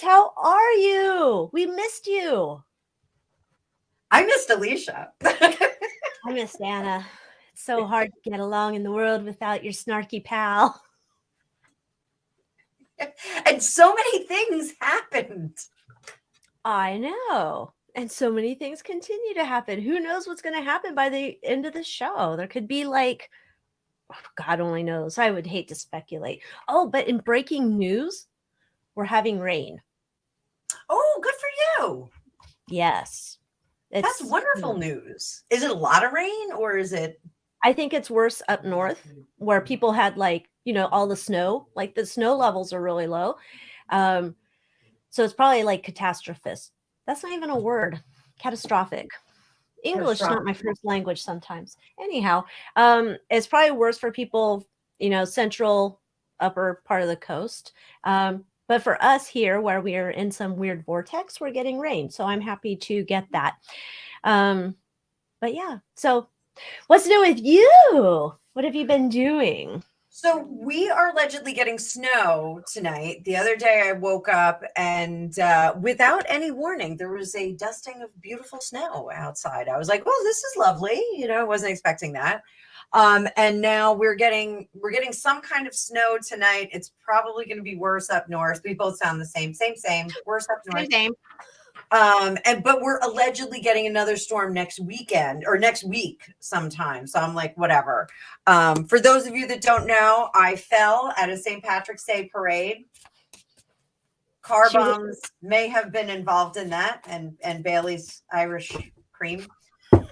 guys, how are you? We missed you. I missed Alycia. I missed Anna. It's so hard to get along in the world without your snarky pal. And so many things happened. I know. And so many things continue to happen. Who knows what's going to happen by the end of the show? There could be like, God only knows. I would hate to speculate. Oh, but in breaking news, we're having rain. Oh, good for you. Yes. That's wonderful news. Is it a lot of rain or is it? I think it's worse up north where people had like, all the snow, like the snow levels are really low. So it's probably like catastrophist. That's not even a word. Catastrophic. English is not my first language sometimes. Anyhow, it's probably worse for people, central upper part of the coast. But for us here, where we are in some weird vortex, we're getting rain. So I'm happy to get that. But yeah, so what's new with you? What have you been doing? So we are allegedly getting snow tonight. The other day I woke up and without any warning, there was a dusting of beautiful snow outside. I was like, "Oh, this is lovely." I wasn't expecting that. And now we're getting some kind of snow tonight. It's probably going to be worse up north. We both sound the same. Worse up north. Same. But we're allegedly getting another storm next weekend or next week sometime. So I'm like, whatever. For those of you that don't know, I fell at a St. Patrick's Day parade. Car bombs may have been involved in that, and Bailey's Irish cream.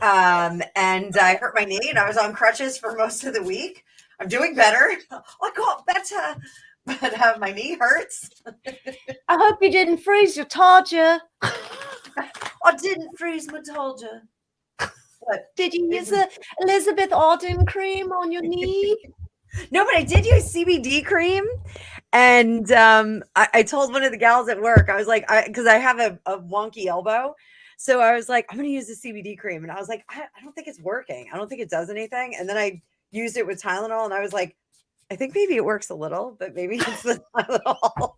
And I hurt my knee, and I was on crutches for most of the week. I'm doing better. I got better, but my knee hurts. I hope you didn't freeze your tarja. I didn't freeze my tarja. What? Did you use the Elizabeth Arden cream on your knee? No, but I did use CBD cream. And I told one of the gals at work, I was like, because I have a wonky elbow. So I was like, I'm going to use the CBD cream. And I was like, I don't think it's working. I don't think it does anything. And then I used it with Tylenol and I was like, I think maybe it works a little, but maybe it's the Tylenol.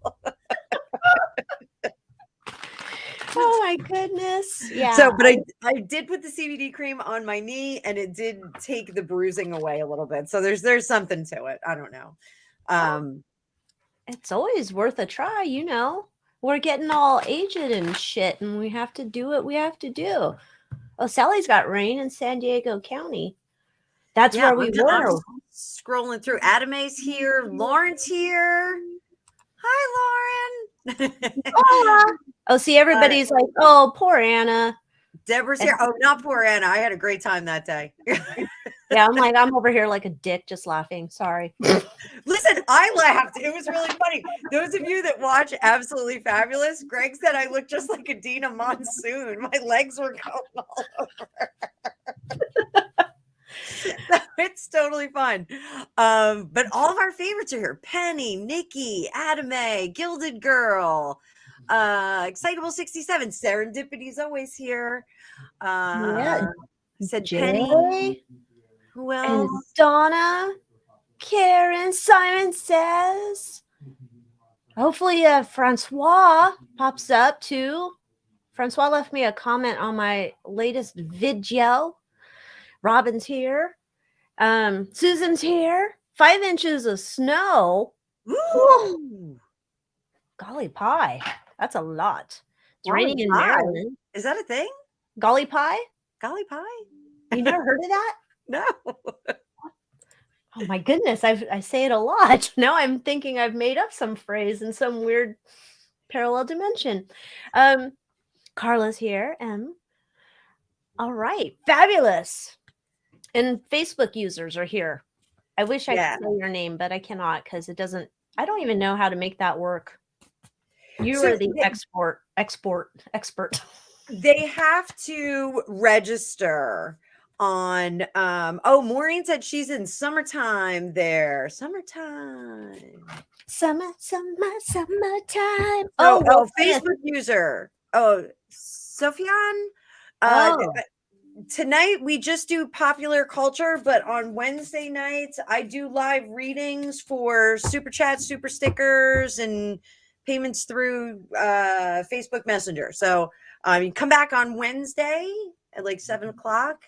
Oh my goodness. Yeah. So, but I did put the CBD cream on my knee and it did take the bruising away a little bit. So there's something to it. I don't know. It's always worth a try, We're getting all aged and shit and we have to do what we have to do. Oh, Sally's got rain in San Diego County. That's where we were. Scrolling through. Adame's here. Lauren's here. Hi, Lauren. Hola. Oh, see, everybody's like, oh, poor Anna. Deborah's here. Oh, not poor Anna. I had a great time that day. Yeah, I'm over here like a dick just laughing. Sorry. Listen, I laughed. It was really funny. Those of you that watch Absolutely Fabulous, Greg said I looked just like a Dina Monsoon. My legs were going all over. It's totally fun. But all of our favorites are here. Penny, Nikki, Adame, Gilded Girl, Excitable 67, Serendipity's always here. Said Jay, Penny. Who else? And Donna, Karen, Simon says. Hopefully Francois pops up too. Francois left me a comment on my latest video. Robin's here. Susan's here. 5 inches of snow. Ooh. Golly pie. That's a lot. It's raining in Maryland. Is that a thing? Golly pie? Golly pie? You never heard of that? No. Oh my goodness. I say it a lot. Now I'm thinking I've made up some phrase in some weird parallel dimension. Carla's here. All right. Fabulous. And Facebook users are here. I wish I could say your name, but I cannot because I don't even know how to make that work. You are the expert. They have to register on, Maureen said she's in summertime there. Summertime. Summertime. Facebook user. Oh, Sophian. Tonight we just do popular culture, but on Wednesday nights I do live readings for super chats, super stickers, and payments through Facebook Messenger. So you come back on Wednesday at like 7 o'clock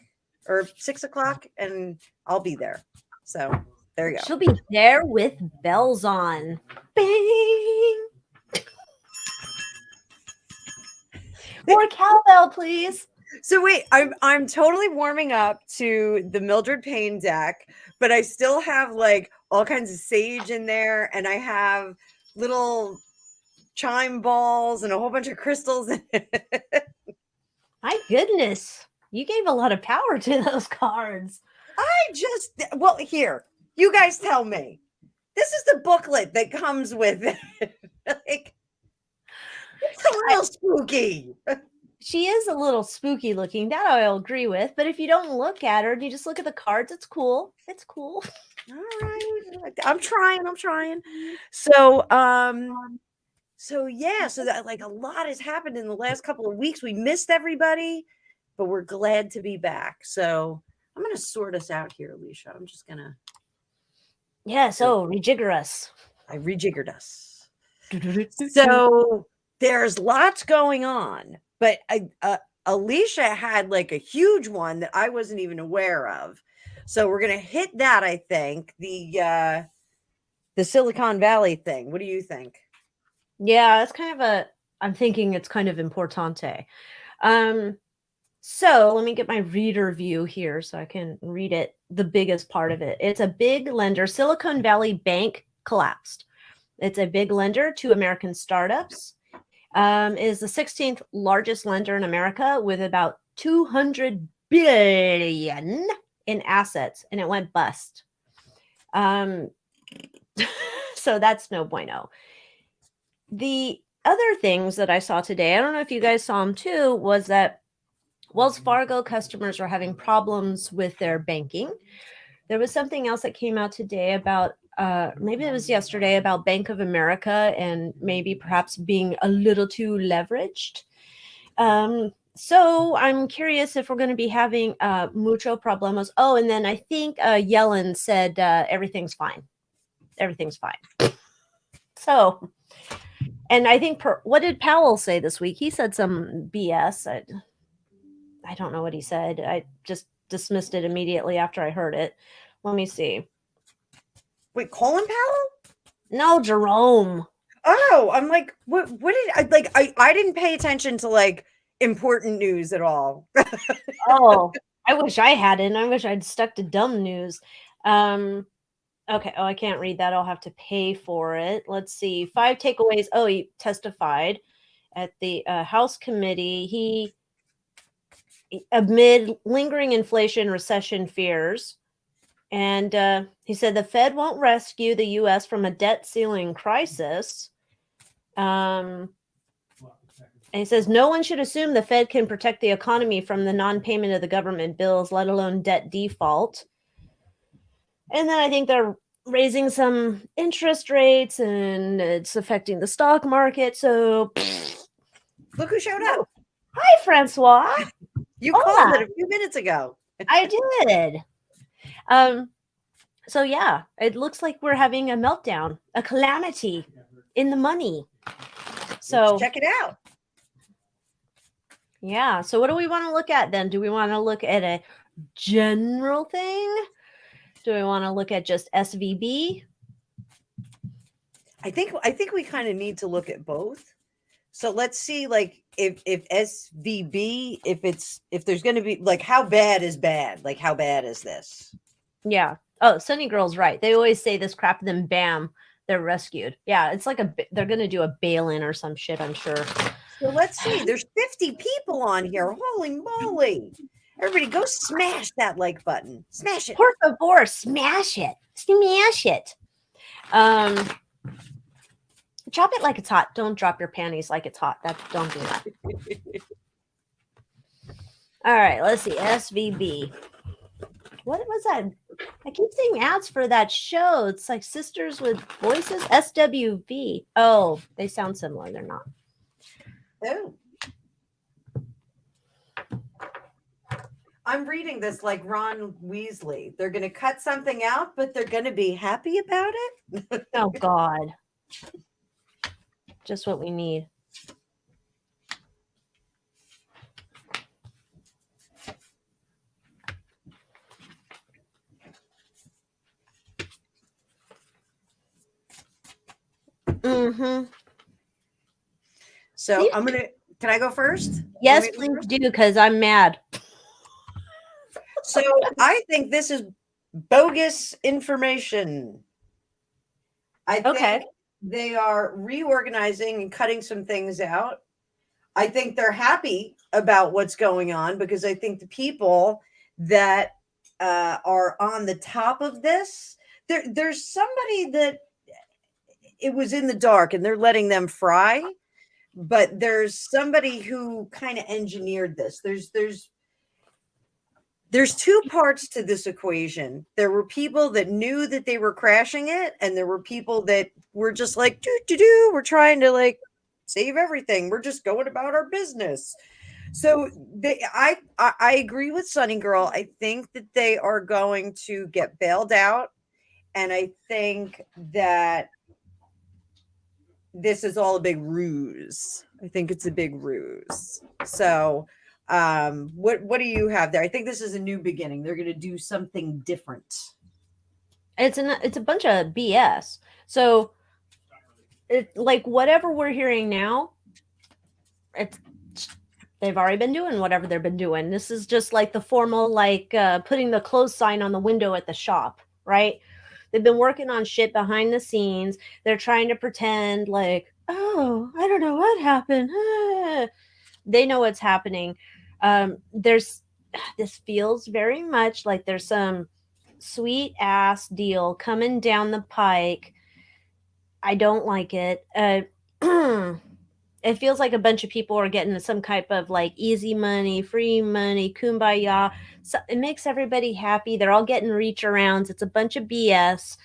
or 6 o'clock, and I'll be there. So there you go. She'll be there with bells on. Bing. More cowbell, please. So wait, I'm totally warming up to the Mildred Payne deck, but I still have like all kinds of sage in there, and I have little chime balls and a whole bunch of crystals in it. My goodness. You gave a lot of power to those cards. Well, here, you guys tell me. This is the booklet that comes with it. Like, it's a little spooky. She is a little spooky looking. That I'll agree with. But if you don't look at her and you just look at the cards, it's cool. It's cool. All right. I'm trying. So, so that like a lot has happened in the last couple of weeks. We missed everybody, but we're glad to be back. So I'm gonna sort us out here, Alycia. I'm just gonna rejigger us. I rejiggered us. So there's lots going on, but Alycia had like a huge one that I wasn't even aware of. So we're gonna hit that. I think the Silicon Valley thing. What do you think? Yeah, it's kind of I'm thinking it's kind of importante. So let me get my reader view here so I can read it, the biggest part of it. It's a big lender. Silicon Valley Bank collapsed. It's a big lender to American startups. It is the 16th largest lender in America with about 200 billion in assets, and it went bust. So that's no bueno. The other things that I saw today, I don't know if you guys saw them too, was that Wells Fargo customers were having problems with their banking. There was something else that came out today about, maybe it was yesterday, about Bank of America and maybe perhaps being a little too leveraged. So I'm curious if we're going to be having mucho problemos. Oh, and then I think Yellen said everything's fine. Everything's fine. So, and I think, what did Powell say this week? He said some BS. I don't know what he said. I just dismissed it immediately after I heard it. Let me see. Wait, Colin Powell? No, Jerome. Oh, I'm like, what did I like? I didn't pay attention to like important news at all. Oh, I wish I hadn't. I wish I'd stuck to dumb news. Okay. Oh, I can't read that. I'll have to pay for it. Let's see. 5 takeaways. Oh, he testified at the House committee. He, amid lingering inflation, recession fears, and he said the Fed won't rescue the U.S. from a debt ceiling crisis. And he says no one should assume the Fed can protect the economy from the non-payment of the government bills, let alone debt default. And then I think they're raising some interest rates and it's affecting the stock market. So look who showed up. Hi, Francois. You called it a few minutes ago. I did. So yeah, it looks like we're having a meltdown, a calamity in the money. So let's check it out. Yeah. So what do we want to look at then? Do we want to look at a general thing? Do we want to look at just SVB? I think we kind of need to look at both. So let's see, like if SVB, if there's going to be like, how bad is bad? Like how bad is this? Yeah. Oh, Sunny Girl's right. They always say this crap, then bam, they're rescued. Yeah, it's like they're going to do a bail-in or some shit, I'm sure. So let's see. There's 50 people on here. Holy moly. Everybody go smash that like button. Smash it. Por favor, smash it. Smash it. Drop it like it's hot. Don't drop your panties like it's hot. Don't do that. All right, let's see. SVB. What was that? I keep seeing ads for that show. It's like Sisters with Voices. SWV. Oh, they sound similar. They're not. Oh. I'm reading this like Ron Weasley. They're going to cut something out, but they're going to be happy about it. Oh, God. Just what we need. Mm-hmm. So can I go first? Yes, please do, because I'm mad. So I think this is bogus information. I think they are reorganizing and cutting some things out. I think they're happy about what's going on because I think the people that are on the top of this, there's somebody that it was in the dark and they're letting them fry, but there's somebody who kind of engineered this. There's two parts to this equation. There were people that knew that they were crashing it, and there were people that were just like, we're trying to like save everything. We're just going about our business. So I agree with Sunny Girl. I think that they are going to get bailed out, and I think that this is all a big ruse. I think it's a big ruse. So what do you have there? I think this is a new beginning. They're going to do something different. It's a bunch of BS. So it, like, whatever we're hearing now, they've already been doing whatever they've been doing. This is just like the formal, like putting the close sign on the window at the shop, right? They've been working on shit behind the scenes. They're trying to pretend like, oh, I don't know what happened. They know what's happening. This feels very much like there's some sweet ass deal coming down the pike. I don't like it. It feels like a bunch of people are getting some type of like easy money, free money, kumbaya. So it makes everybody happy. They're all getting reach arounds. It's a bunch of BS.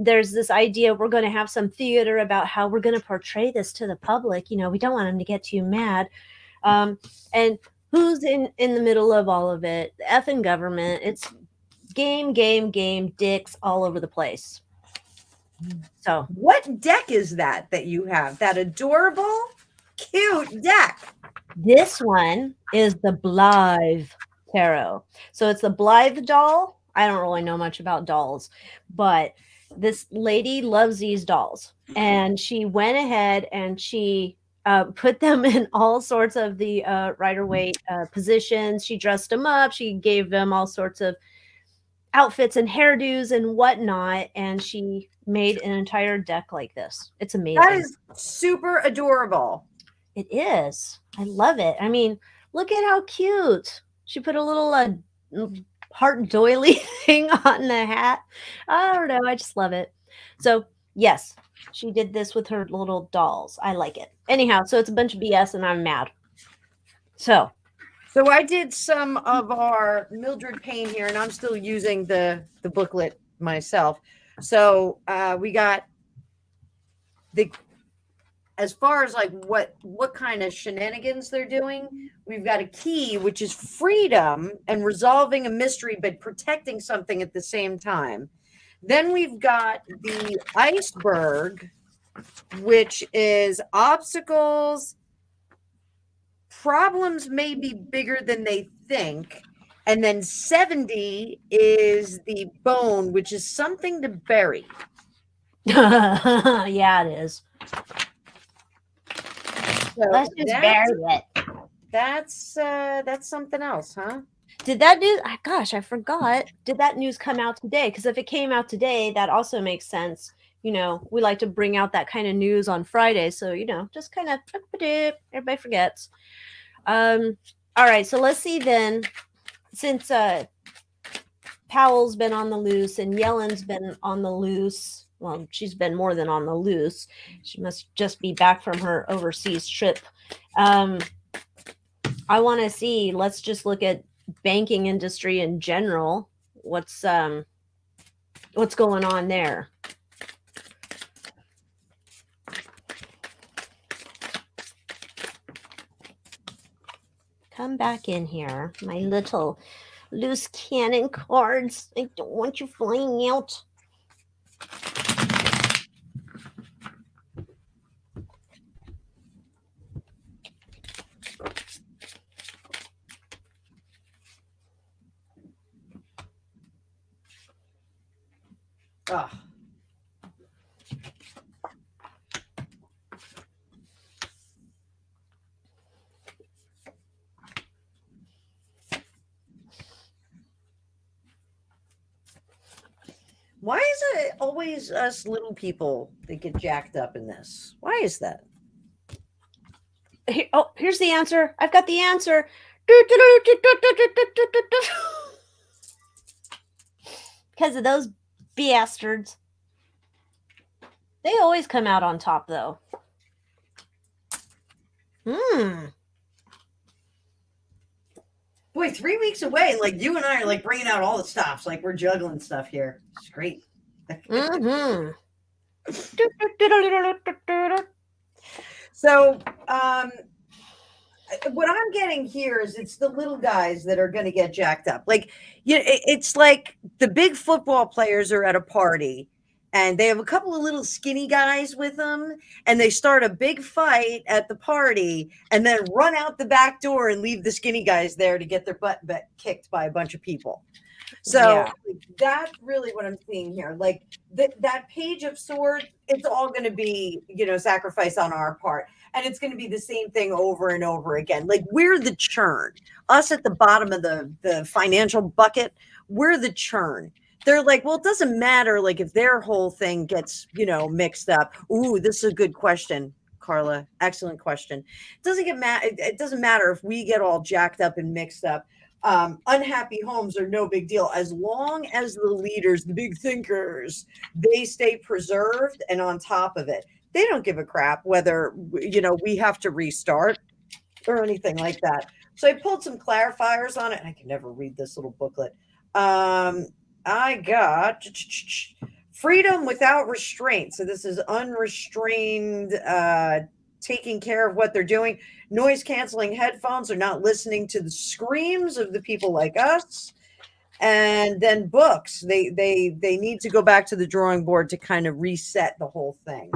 There's this idea we're going to have some theater about how we're going to portray this to the public. You know, we don't want them to get too mad. And who's in the middle of all of it? The effing government. It's game, dicks all over the place. So what deck is that you have? That adorable, cute deck. This one is the Blythe Tarot. So it's the Blythe doll. I don't really know much about dolls, but this lady loves these dolls. And she went ahead and she put them in all sorts of the Rider-Waite positions. She dressed them up. She gave them all sorts of outfits and hairdos and whatnot, and she made an entire deck like this. It's amazing. That is super adorable. It is. I love it. I mean, look at how cute. She put a little heart doily thing on the hat. I don't know. I just love it. So, yes, she did this with her little dolls. I like it. Anyhow, so it's a bunch of BS and I'm mad. So I did some of our Mildred Payne here, and I'm still using the booklet myself. So we got as far as like what kind of shenanigans they're doing, we've got a key, which is freedom and resolving a mystery, but protecting something at the same time. Then we've got the iceberg, which is obstacles. Problems may be bigger than they think. And then 70 is the bone, which is something to bury. yeah, it is. So let's just bury it. That's something else, huh? Did that news? Gosh, I forgot. Did that news come out today? Because if it came out today, that also makes sense. You know, we like to bring out that kind of news on Friday, so you know, just kind of everybody forgets. All right, so let's see then. Since Powell's been on the loose and Yellen's been on the loose, well, she's been more than on the loose. She must just be back from her overseas trip. I want to see. Let's just look at banking industry in general. What's going on there? Come back in here, my little loose cannon cards. I don't want you flying out. Oh. Why is it always us little people that get jacked up in this? Why is that? Oh, here's the answer. I've got the answer. Because of those bastards. They always come out on top, though. Boy, 3 weeks away. Like you and I are like bringing out all the stops. Like we're juggling stuff here. It's great. Mm-hmm. So, what I'm getting here is it's the little guys that are going to get jacked up. Like, it's like the big football players are at a party and they have a couple of little skinny guys with them and they start a big fight at the party and then run out the back door and leave the skinny guys there to get their butt kicked by a bunch of people. So that's really what I'm seeing here. Like that page of swords, it's all going to be, sacrifice on our part. And it's going to be the same thing over and over again. Like we're the churn. Us at the bottom of the financial bucket, we're the churn. They're like, well, it doesn't matter. Like if their whole thing gets, mixed up. Ooh, this is a good question, Carla. Excellent question. It doesn't matter if we get all jacked up and mixed up. Unhappy homes are no big deal as long as the leaders, the big thinkers, they stay preserved and on top of it. They don't give a crap whether we have to restart or anything like that. So I pulled some clarifiers on it. I can never read this little booklet. I got freedom without restraint. So this is unrestrained, taking care of what they're doing. Noise canceling headphones are not listening to the screams of the people like us. And then books, they need to go back to the drawing board to kind of reset the whole thing.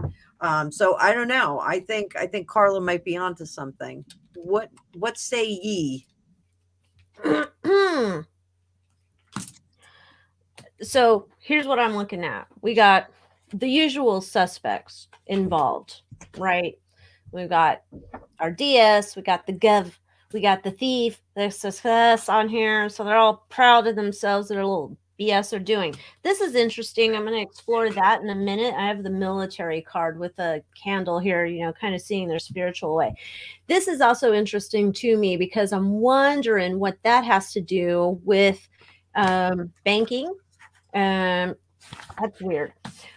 So I don't know. I think Carla might be onto something. What say ye? So here's what I'm looking at. We got the usual suspects involved, right? We've got our DS, we got the Gov, we got the thief, the success on here. So they're all proud of themselves, their little BS they're doing. This is interesting. I'm going to explore that in a minute. I have the military card with a candle here, kind of seeing their spiritual way. This is also interesting to me because I'm wondering what that has to do with banking. That's weird.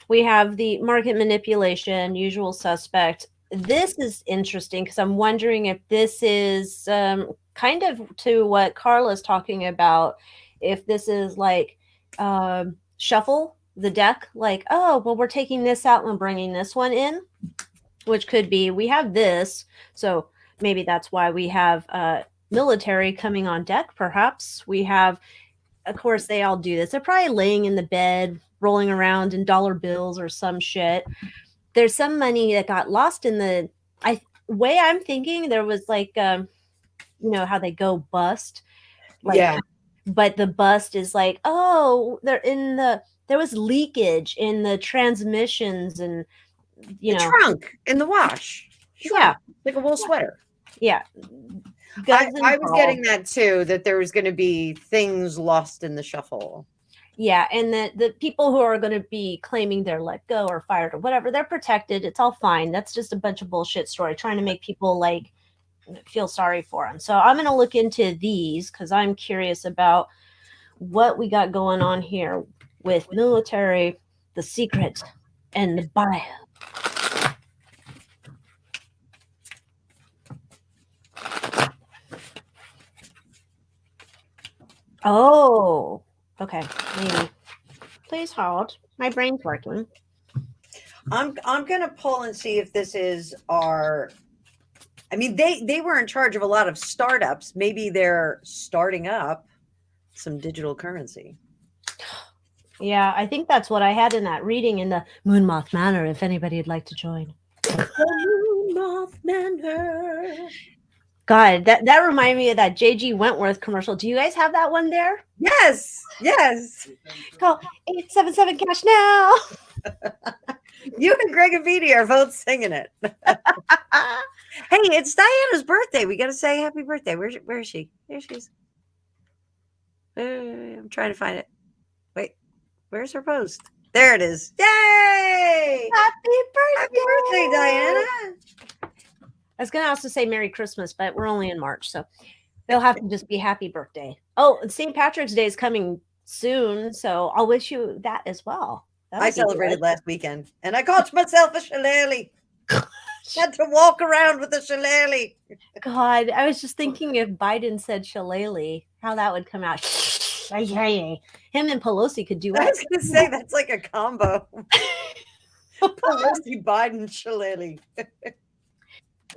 We have the market manipulation, usual suspect. This is interesting because I'm wondering if this is kind of to what Carla's talking about. If this is like shuffle the deck, like, oh, well, we're taking this out and bringing this one in, which could be we have this. So maybe that's why we have military coming on deck. Perhaps we have, of course, they all do this. They're probably laying in the bed, rolling around in dollar bills or some shit. There's some money that got lost in the way I'm thinking. There was like, how they go bust. Like, yeah. But the bust is like, oh, there was leakage in the transmissions and, the trunk in the wash. Yeah. Like a wool sweater. Yeah. I was getting that too, that there was going to be things lost in the shuffle. Yeah, and the people who are going to be claiming they're let go or fired or whatever, they're protected. It's all fine. That's just a bunch of bullshit story trying to make people like feel sorry for them. So I'm going to look into these because I'm curious about what we got going on here with military, the secret, and the bio. Oh, okay. Maybe. Please hold. My brain's working. I'm gonna pull and see if this is our. I mean, they were in charge of a lot of startups. Maybe they're starting up some digital currency. Yeah, I think that's what I had in that reading in the Moonmoth Manor. If anybody would like to join. The Moonmoth Manor. God, that reminded me of that JG Wentworth commercial. Do you guys have that one there? Yes. Call 877 cash now. You and Greg and Petey are both singing it. Hey, it's Diana's birthday. We got to say happy birthday. Where is she? There she is. I'm trying to find it. Wait, where's her post? There it is. Yay! Happy Happy birthday, Diana. I was going to also say Merry Christmas, but we're only in March, so they'll have to just be happy birthday. Oh, St. Patrick's Day is coming soon, so I'll wish you that as well. I celebrated last weekend, and I got myself a shillelagh. Had to walk around with a shillelagh. God, I was just thinking if Biden said shillelagh, how that would come out. Him and Pelosi could do it. I was going to say that's like a combo. Pelosi, Biden, shillelagh.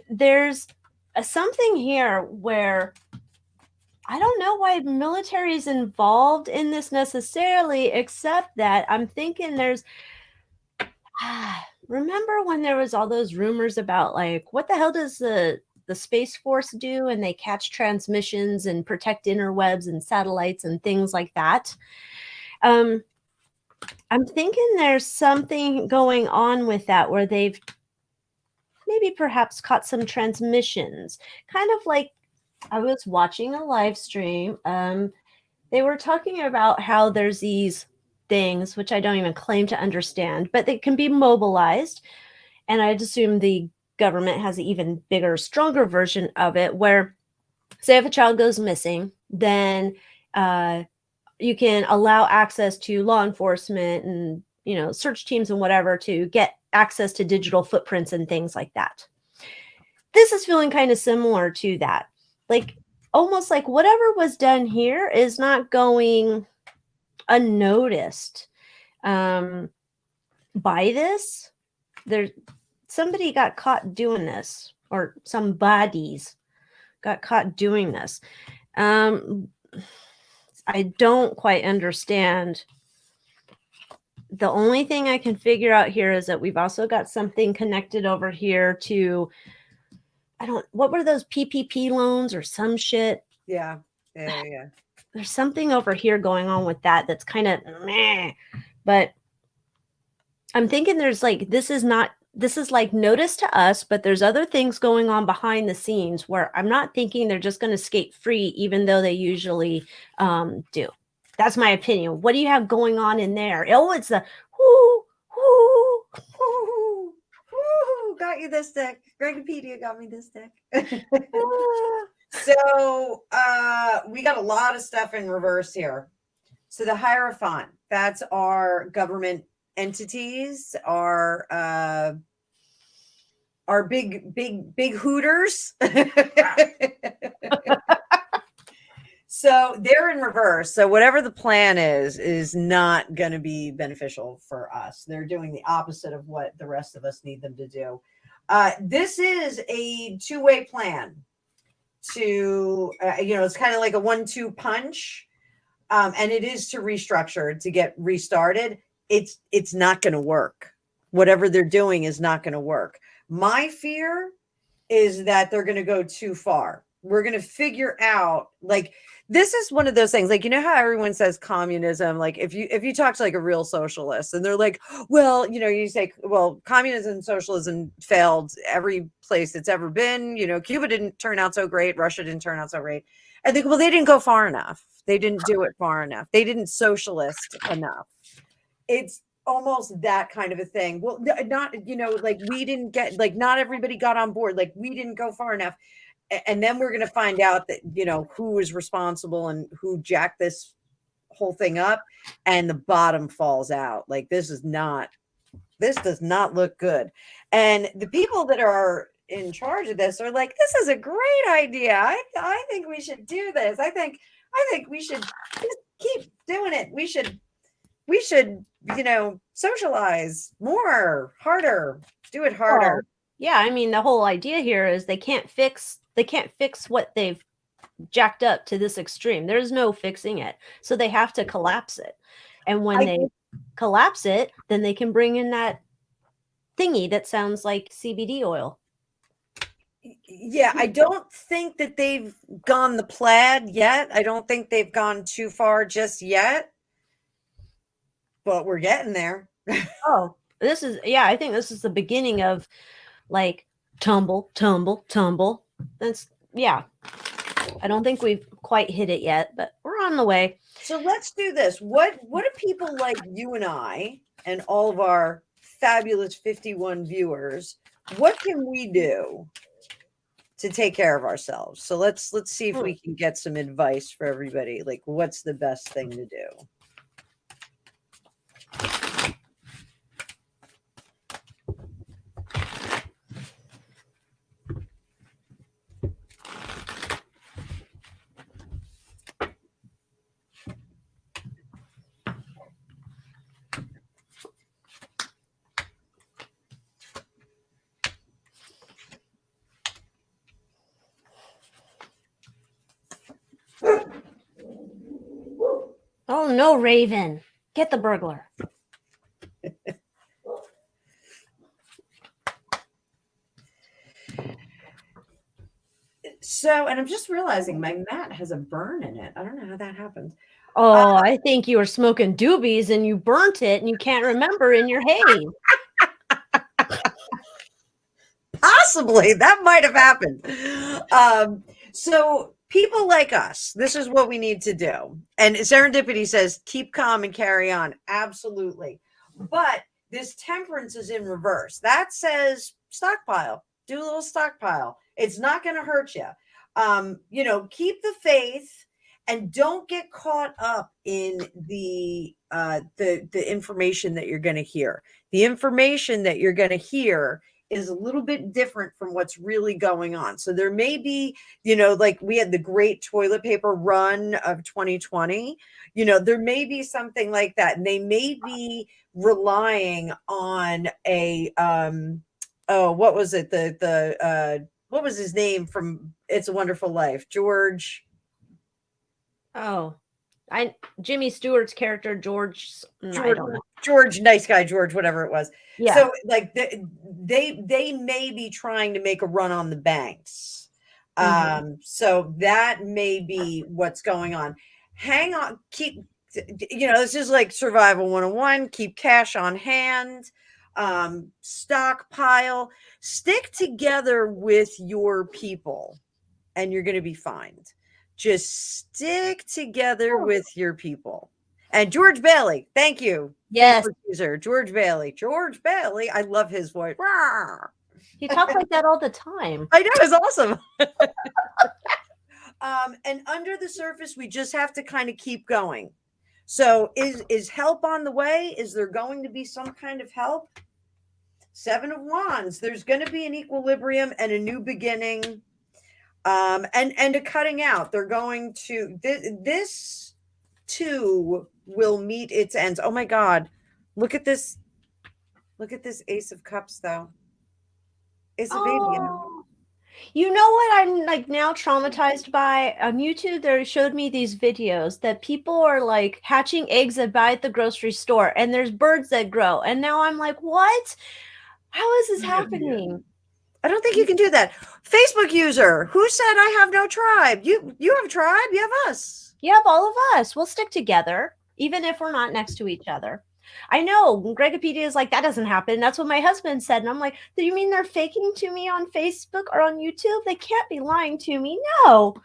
There's something here where I don't know why military is involved in this necessarily, except that I'm thinking there's remember when there was all those rumors about like what the hell does the Space Force do, and they catch transmissions and protect interwebs and satellites and things like that. I'm thinking there's something going on with that where they've maybe perhaps caught some transmissions, kind of like I was watching a live stream. They were talking about how there's these things, which I don't even claim to understand, but they can be mobilized. And I'd assume the government has an even bigger, stronger version of it where, say, if a child goes missing, then you can allow access to law enforcement and, you know, search teams and whatever to get access to digital footprints and things like that. This is feeling kind of similar to that. Like almost like whatever was done here is not going unnoticed by this. There's somebody got caught doing this, or some bodies got caught doing this. I don't quite understand. The only thing I can figure out here is that we've also got something connected over here to, what were those PPP loans or some shit? Yeah. There's something over here going on with that that's kind of meh. But I'm thinking there's like, this is like notice to us, but there's other things going on behind the scenes where I'm not thinking they're just going to skate free, even though they usually do. That's my opinion. What do you have going on in there? Oh, it's the whoo, got you this deck. Gregopedia got me this deck. So we got a lot of stuff in reverse here. So the Hierophant, that's our government entities, our big hooters. So they're in reverse. So whatever the plan is not going to be beneficial for us. They're doing the opposite of what the rest of us need them to do. This is a two-way plan to, it's kind of like a 1-2 punch. And it is to restructure, to get restarted. It's not going to work. Whatever they're doing is not going to work. My fear is that they're going to go too far. We're going to figure out, like, this is one of those things, like, you know how everyone says communism, like if you talk to like a real socialist and they're like, well, you say, well, communism and socialism failed every place it's ever been. Cuba didn't turn out so great. Russia didn't turn out so great. I think, well, they didn't go far enough. They didn't do it far enough. They didn't socialist enough. It's almost that kind of a thing. Well, not, like we didn't get, like, not everybody got on board. Like we didn't go far enough. And then we're going to find out that, who is responsible and who jacked this whole thing up, and the bottom falls out. Like this does not look good. And the people that are in charge of this are like, this is a great idea. I think we should do this. I think we should just keep doing it. We should, socialize more, harder, do it harder. Well, yeah. I mean, the whole idea here is they can't fix what they've jacked up to this extreme. There's no fixing it. So they have to collapse it. And when they collapse it, then they can bring in that thingy that sounds like CBD oil. Yeah, I don't think that they've gone the plaid yet. I don't think they've gone too far just yet, but we're getting there. Oh, this is, yeah, I think this is the beginning of like tumble, tumble, tumble. That's, yeah. I don't think we've quite hit it yet, but we're on the way. So let's do this. What do people like you and I and all of our fabulous 51 viewers, what can we do to take care of ourselves? So let's see if we can get some advice for everybody. Like, what's the best thing to do? Oh no, Raven. Get the burglar. So, and I'm just realizing my mat has a burn in it. I don't know how that happened. Oh, I think you were smoking doobies and you burnt it and you can't remember in your haze. Possibly that might have happened. So people like us, this is what we need to do. And Serendipity says, keep calm and carry on. Absolutely. But this temperance is in reverse. That says stockpile, do a little stockpile. It's not going to hurt you. Keep the faith and don't get caught up in the information that you're going to hear. The information that you're going to hear is a little bit different from what's really going on. So there may be, like we had the great toilet paper run of 2020, there may be something like that. And they may be relying on a, what was it? What was his name from It's a Wonderful Life? George. Oh, Jimmy Stewart's character, George, George, I don't know. George, nice guy, George, whatever it was. Yeah. So like they may be trying to make a run on the banks. So that may be what's going on. Hang on, this is like survival 101, keep cash on hand, stockpile, stick together with your people and you're going to be fine. Just stick together with your people. And George Bailey, thank you. Yes. User, George Bailey. George Bailey. I love his voice. He talks like that all the time. I know, it's awesome. And under the surface, we just have to kind of keep going. So is help on the way? Is there going to be some kind of help? 7 of Wands. There's going to be an equilibrium and a new beginning. And a cutting out. They're going to this too will meet its ends. Oh my God. Look at this Ace of Cups though. It's a baby. You know what I'm like now traumatized by? On YouTube, they showed me these videos that people are like hatching eggs that buy at the grocery store and there's birds that grow. And now I'm like, what? How is this happening? I don't think you can do that. Facebook user, who said I have no tribe? You have a tribe. You have us. You have all of us. We'll stick together, even if we're not next to each other. I know Gregopedia is like, that doesn't happen. That's what my husband said. And I'm like, do you mean they're faking to me on Facebook or on YouTube? They can't be lying to me. No.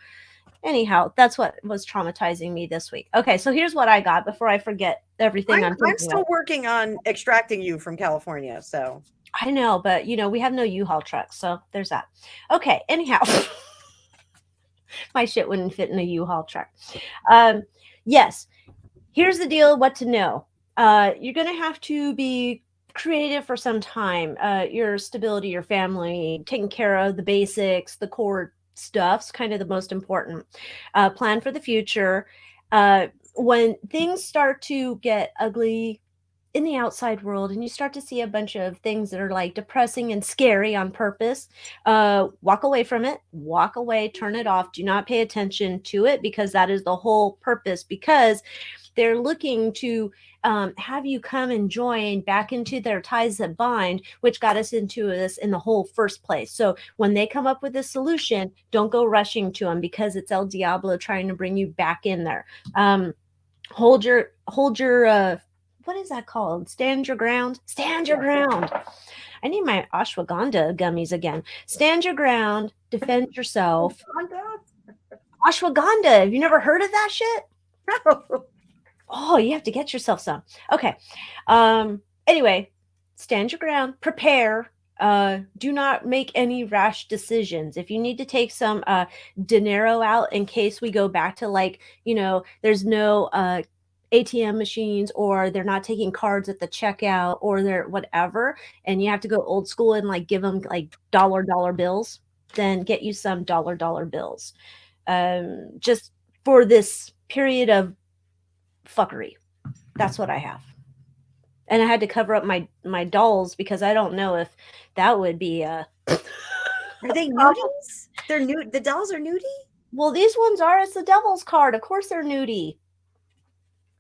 Anyhow, that's what was traumatizing me this week. Okay, so here's what I got before I forget everything. I'm still working on extracting you from California, so. I know, but we have no U-Haul trucks, so there's that. Okay, anyhow, my shit wouldn't fit in a U-Haul truck. Yes, here's the deal, what to know. You're going to have to be creative for some time. Your stability, your family, taking care of the basics, the core stuff's kind of the most important. Plan for the future. When things start to get ugly in the outside world and you start to see a bunch of things that are like depressing and scary on purpose, walk away from it, walk away, turn it off. Do not pay attention to it, because that is the whole purpose, because they're looking to have you come and join back into their ties that bind, which got us into this in the whole first place. So when they come up with a solution, don't go rushing to them, because it's El Diablo trying to bring you back in there. Hold your what is that called? Stand your ground. Stand your ground. I need my ashwagandha gummies again. Stand your ground. Defend yourself. Ashwagandha. Have you never heard of that shit? No. Oh, you have to get yourself some. Okay. Anyway, stand your ground. Prepare. Do not make any rash decisions. If you need to take some dinero out in case we go back to, like, there's no ATM machines, or they're not taking cards at the checkout, or they're whatever, and you have to go old school and like give them like dollar bills, then get you some dollar bills, just for this period of fuckery. That's what I have. And I had to cover up my dolls, because I don't know if that would be Are they nudies? They're nude. The dolls are nudie? Well, these ones are. It's the devil's card. Of course they're nudie.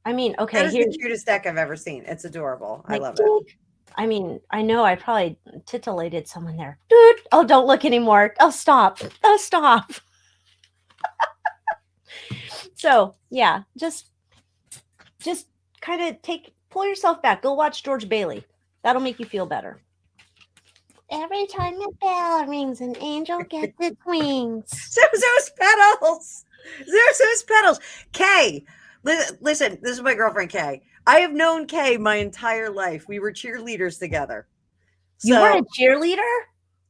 I mean, okay, that is the cutest deck I've ever seen. It's adorable. I love it. I mean, I know I probably titillated someone there. Dude, oh, don't look anymore. Oh, stop. Oh, stop. So, yeah, just kind of pull yourself back. Go watch George Bailey. That'll make you feel better. Every time a bell rings, an angel gets its wings. Zozo's petals. Zozo's petals. Kay, listen, this is my girlfriend, Kay. I have known Kay my entire life. We were cheerleaders together. You were a cheerleader?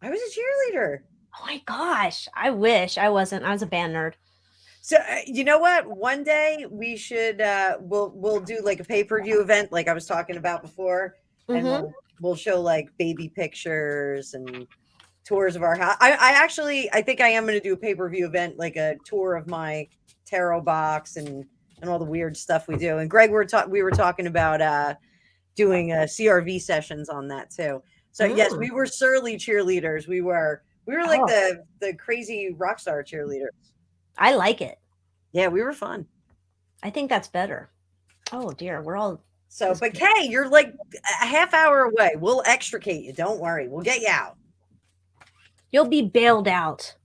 I was a cheerleader. Oh my gosh. I wish I wasn't. I was a band nerd. So you know what? One day we should we'll do like a pay-per-view event, like I was talking about before, and we'll show like baby pictures and tours of our house. I think I am going to do a pay-per-view event, like a tour of my tarot box and all the weird stuff we do. And Greg, we were talking about doing CRV sessions on that too. So yes, we were surly cheerleaders. We were like the crazy rock star cheerleaders. I like it. Yeah, we were fun. I think that's better. Oh dear, we're all so. But Kay, you're like a half hour away. We'll extricate you. Don't worry. We'll get you out. You'll be bailed out.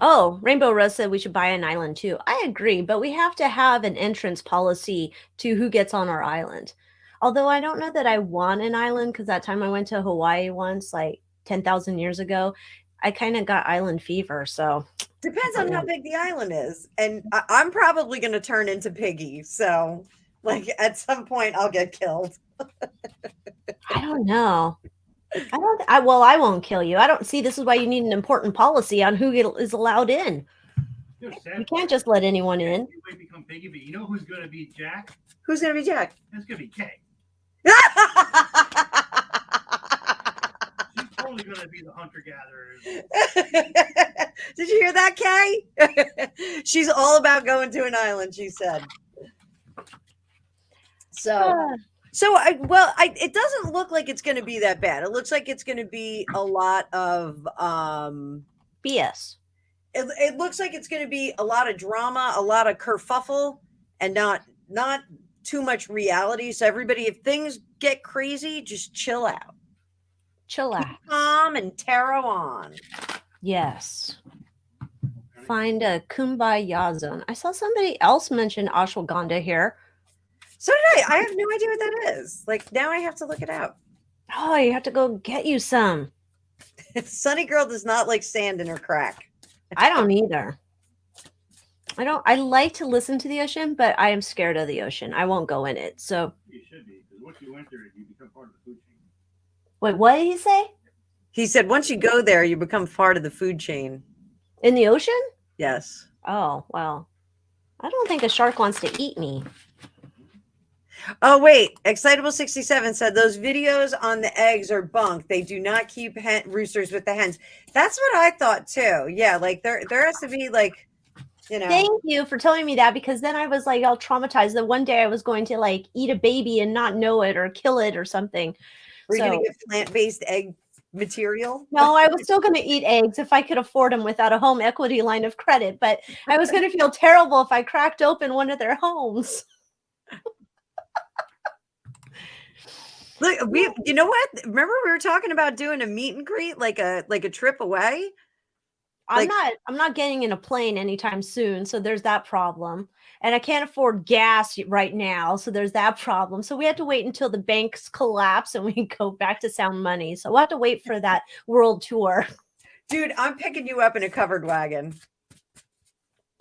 Oh, Rainbow Rose said we should buy an island too. I agree, but we have to have an entrance policy to who gets on our island. Although I don't know that I want an island, because that time I went to Hawaii once, like 10,000 years ago, I kind of got island fever. So depends on how big the island is. And I'm probably going to turn into Piggy. So like at some point I'll get killed. I don't know. I won't kill you. I don't see, this is why you need an important policy on who is allowed in. You can't just let anyone in. You might become Piggy, but you know who's going to be Jack? Who's going to be Jack? That's going to be Kay. Totally going to be the hunter-gatherer. Did you hear that, Kay? She's all about going to an island, she said. It doesn't look like it's going to be that bad. It looks like it's going to be a lot of BS. It looks like it's going to be a lot of drama, a lot of kerfuffle, and not too much reality. So everybody, if things get crazy, just chill out. Chill out. Keep calm and tarot on. Yes. Find a kumbaya zone. I saw somebody else mention ashwagandha here. So did I. I have no idea what that is. Like, now I have to look it up. Oh, you have to go get you some. Sunny Girl does not like sand in her crack. I don't either. I like to listen to the ocean, but I am scared of the ocean. I won't go in it. So you should be, because once you enter it, you become part of the food chain. Wait, what did he say? He said once you go there, you become part of the food chain. In the ocean? Yes. Oh, well. I don't think a shark wants to eat me. Oh, wait. Excitable 67 said those videos on the eggs are bunk. They do not keep roosters with the hens. That's what I thought too. Yeah, like there has to be like You know. Thank you for telling me that, because then I was like all traumatized that one day I was going to like eat a baby and not know it or kill it or something. We're So gonna get plant-based egg material. no, I was still going to eat eggs if I could afford them without a home equity line of credit, but I was going to feel terrible if I cracked open one of their homes. Look, you know what? Remember we were talking about doing a meet and greet, like a trip away? I'm not getting in a plane anytime soon, so there's that problem. And I can't afford gas right now, so there's that problem. So we have to wait until the banks collapse and we go back to sound money. So we'll have to wait for that world tour. Dude, I'm picking you up in a covered wagon.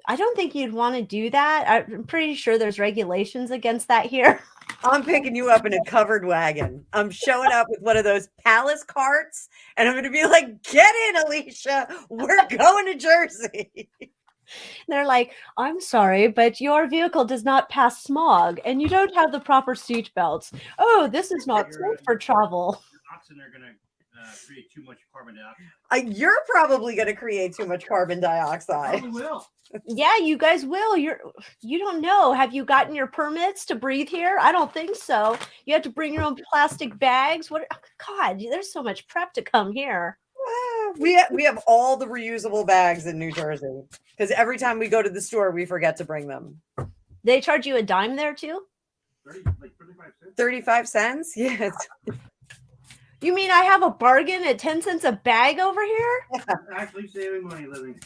I don't think you'd want to do that. I'm pretty sure there's regulations against that here. I'm picking you up in a covered wagon. I'm showing up with one of those palace carts, and I'm going to be like, "Get in, Alycia. We're going to Jersey." They're like, I'm sorry, but your vehicle does not pass smog and you don't have the proper seat belts. Oh, this is not safe for travel. Oxen are going to create too much carbon dioxide. You're probably going to create too much carbon dioxide. Probably will. Yeah, you guys will. You don't know. Have you gotten your permits to breathe here? I don't think so. You have to bring your own plastic bags. What? God, there's so much prep to come here. We have all the reusable bags in New Jersey because every time we go to the store, we forget to bring them. They charge you a dime there too? 35 cents. 35 cents? Yes. You mean I have a bargain at 10 cents a bag over here? Actually saving money living.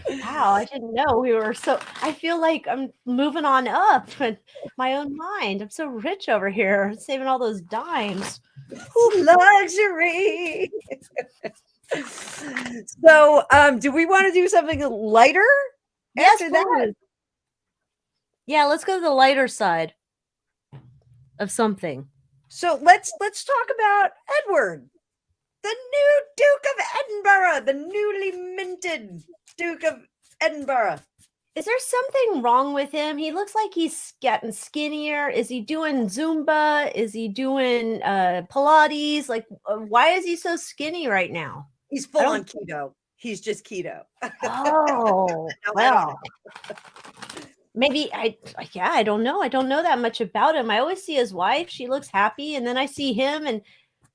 Wow, I didn't know we were so. I feel like I'm moving on up in my own mind. I'm so rich over here, saving all those dimes. Luxury. So, do we want to do something lighter? Yes, after that? please. Yeah, let's go to the lighter side of something. So let's talk about Edward, the new Duke of Edinburgh, the newly minted Duke of Edinburgh. Is there something wrong with him? He looks like he's getting skinnier. Is he doing Zumba? Is he doing Pilates? Like, why is he so skinny right now? He's full on keto. He's just keto. Oh, well. Maybe I don't know. I don't know that much about him. I always see his wife. She looks happy. And then I see him, and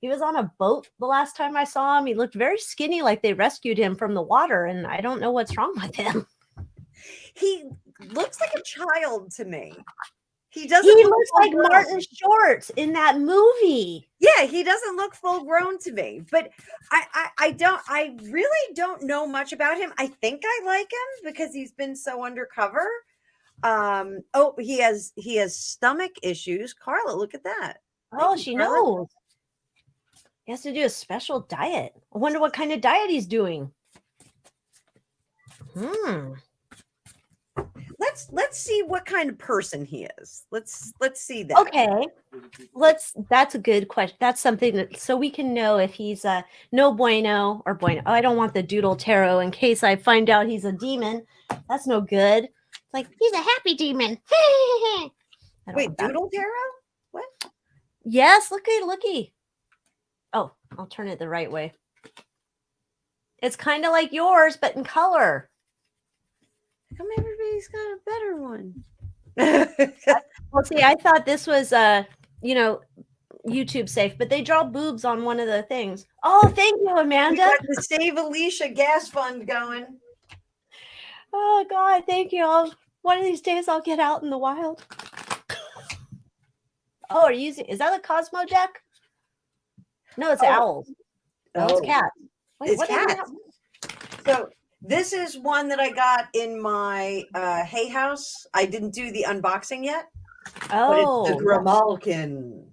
he was on a boat the last time I saw him. He looked very skinny, like they rescued him from the water. And I don't know what's wrong with him. He looks like a child to me. He looks like Martin Short in that movie. Yeah, he doesn't look full grown to me. But I really don't know much about him. I think I like him because he's been so undercover. He has stomach issues. Carla, look at that. Oh, she knows. He has to do a special diet. I wonder what kind of diet he's doing. Let's see what kind of person he is. Let's see that. Okay. That's a good question. That's something that so we can know if he's no bueno or bueno. Oh, I don't want the doodle tarot in case I find out he's a demon. That's no good. It's like he's a happy demon. Wait, doodle tarot? What? Yes, looky. Oh, I'll turn it the right way. It's kind of like yours, but in color. How come everybody's got a better one? Well, see, I thought this was YouTube safe, but they draw boobs on one of the things. Oh, thank you, Amanda. We got the Save Alycia gas fund going. Oh God, thank you. One of these days I'll get out in the wild. Oh, is that a Cosmo deck? No, it's owls. Oh, it's cats. Wait, it's cats. So this is one that I got in my hay house. I didn't do the unboxing yet. Oh, but it's the Grimalkin.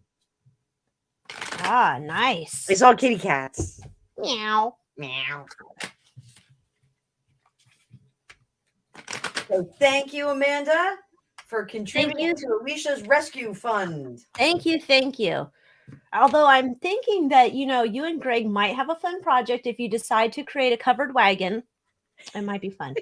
Ah, nice. It's all kitty cats. Meow. Meow. So thank you, Amanda, for contributing to Alicia's rescue fund. Thank you. Although I'm thinking that, you and Greg might have a fun project if you decide to create a covered wagon. It might be fun.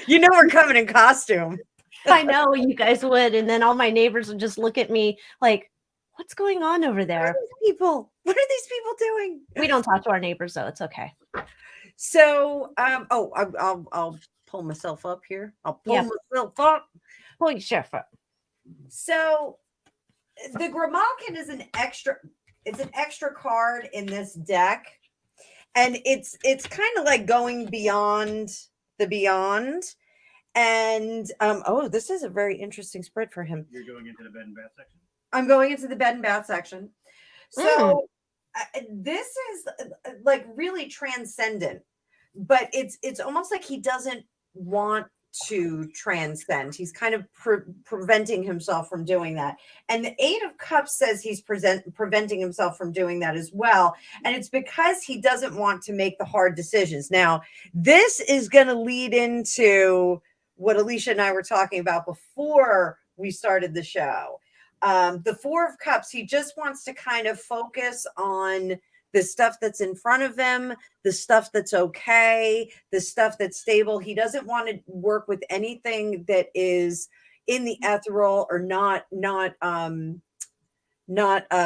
We're coming in costume. I know you guys would. And then all my neighbors would just look at me like, What's going on over What are there? these people? What are these people doing? We don't talk to our neighbors, though. It's okay. So, I'll pull myself up here. I'll pull Yeah. myself up. Pull your sheriff up. So, the Grimalkin is an extra. It's an extra card in this deck, and it's kind of like going beyond the beyond. And oh, this is a very interesting spread for him. You're going into the bed and bath section? I'm going into the bed and bath section. So this is like really transcendent, but it's almost like he doesn't want to transcend. He's kind of preventing himself from doing that. And the Eight of Cups says he's preventing himself from doing that as well. And it's because he doesn't want to make the hard decisions. Now, this is going to lead into what Alycia and I were talking about before we started the show. The Four of Cups, he just wants to kind of focus on the stuff that's in front of him, the stuff that's okay, the stuff that's stable. He doesn't want to work with anything that is in the ethereal or not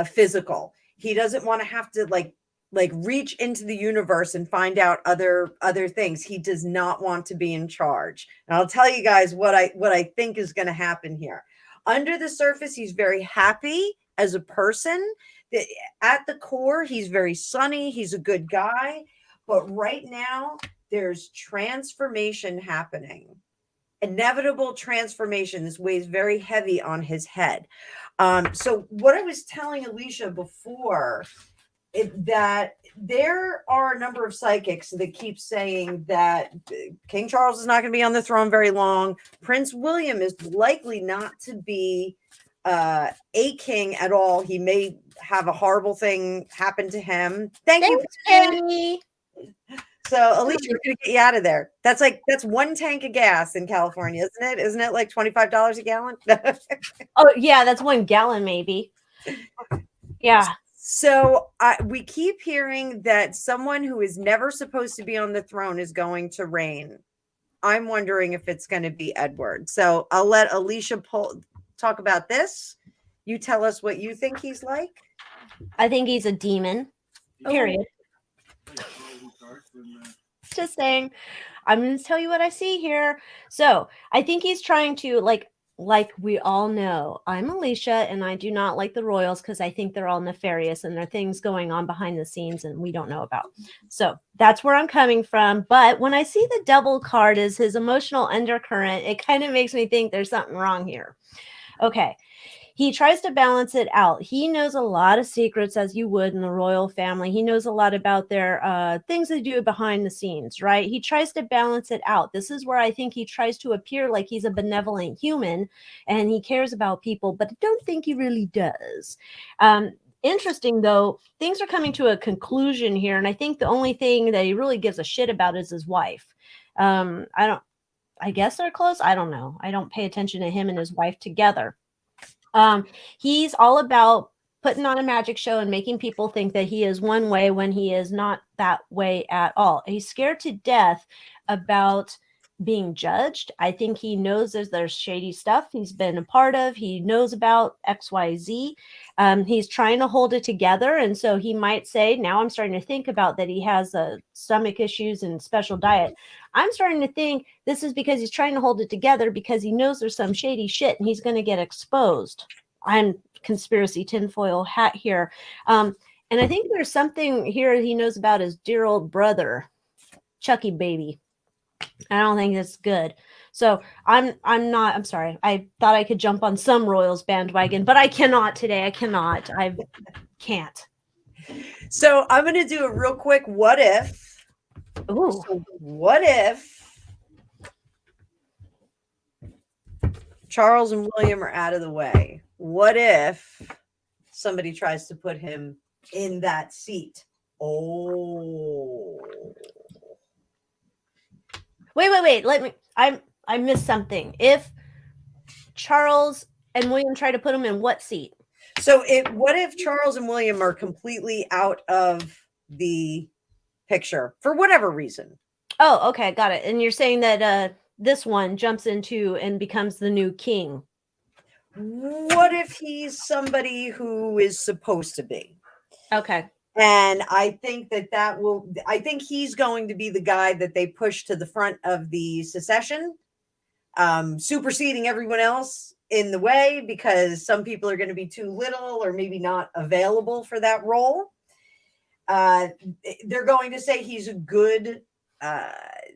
physical. He doesn't want to have to like reach into the universe and find out other things. He does not want to be in charge. And I'll tell you guys what I think is going to happen here. Under the surface, he's very happy as a person. At the core, he's very sunny. He's a good guy. But right now, there's transformation happening. Inevitable transformation. This weighs very heavy on his head. So what I was telling Alycia before, that there are a number of psychics that keep saying that King Charles is not going to be on the throne very long. Prince William is likely not to be a king at all. He may have a horrible thing happen to him. Thanks, you, Penny. So, Alycia, we're going to get you out of there. That's one tank of gas in California, isn't it? Isn't it like $25 a gallon? Oh, yeah, that's 1 gallon, maybe. Yeah. So we keep hearing that someone who is never supposed to be on the throne is going to reign. I'm wondering if it's going to be Edward. So I'll let Alycia talk about this. You tell us what you think he's like. I think he's a demon. Period. Just saying. I'm going to tell you what I see here. So I think he's trying to like we all know, I'm Alycia and I do not like the royals because I think they're all nefarious and there are things going on behind the scenes and we don't know about. So that's where I'm coming from. But when I see the Devil card as his emotional undercurrent, it kind of makes me think there's something wrong here. Okay. He tries to balance it out. He knows a lot of secrets, as you would in the royal family. He knows a lot about their things they do behind the scenes, right? He tries to balance it out. This is where I think he tries to appear like he's a benevolent human and he cares about people, but I don't think he really does. Interesting, though, things are coming to a conclusion here, and I think the only thing that he really gives a shit about is his wife. I guess they're close. I don't know. I don't pay attention to him and his wife together. He's all about putting on a magic show and making people think that he is one way when he is not that way at all. He's scared to death about being judged. I think he knows there's shady stuff he's been a part of. He knows about XYZ. He's trying to hold it together. And so he might say, now I'm starting to think about that he has stomach issues and special diet. I'm starting to think this is because he's trying to hold it together because he knows there's some shady shit and he's going to get exposed. I'm conspiracy tinfoil hat here. And I think there's something here he knows about his dear old brother, Chucky baby. I don't think it's good. So I'm sorry. I thought I could jump on some Royals bandwagon, but I cannot today. I cannot. I can't. So I'm going to do a real quick what if. Ooh. So what if Charles and William are out of the way? What if somebody tries to put him in that seat? Oh. Wait. I missed something. If Charles and William try to put him in what seat? So what if Charles and William are completely out of the picture for whatever reason? Oh, okay, got it. And you're saying that this one jumps into and becomes the new king. what if he's somebody who is supposed to be? Okay. And I think I think he's going to be the guy that they push to the front of the secession, superseding everyone else in the way, because some people are going to be too little or maybe not available for that role. They're going to say he's a good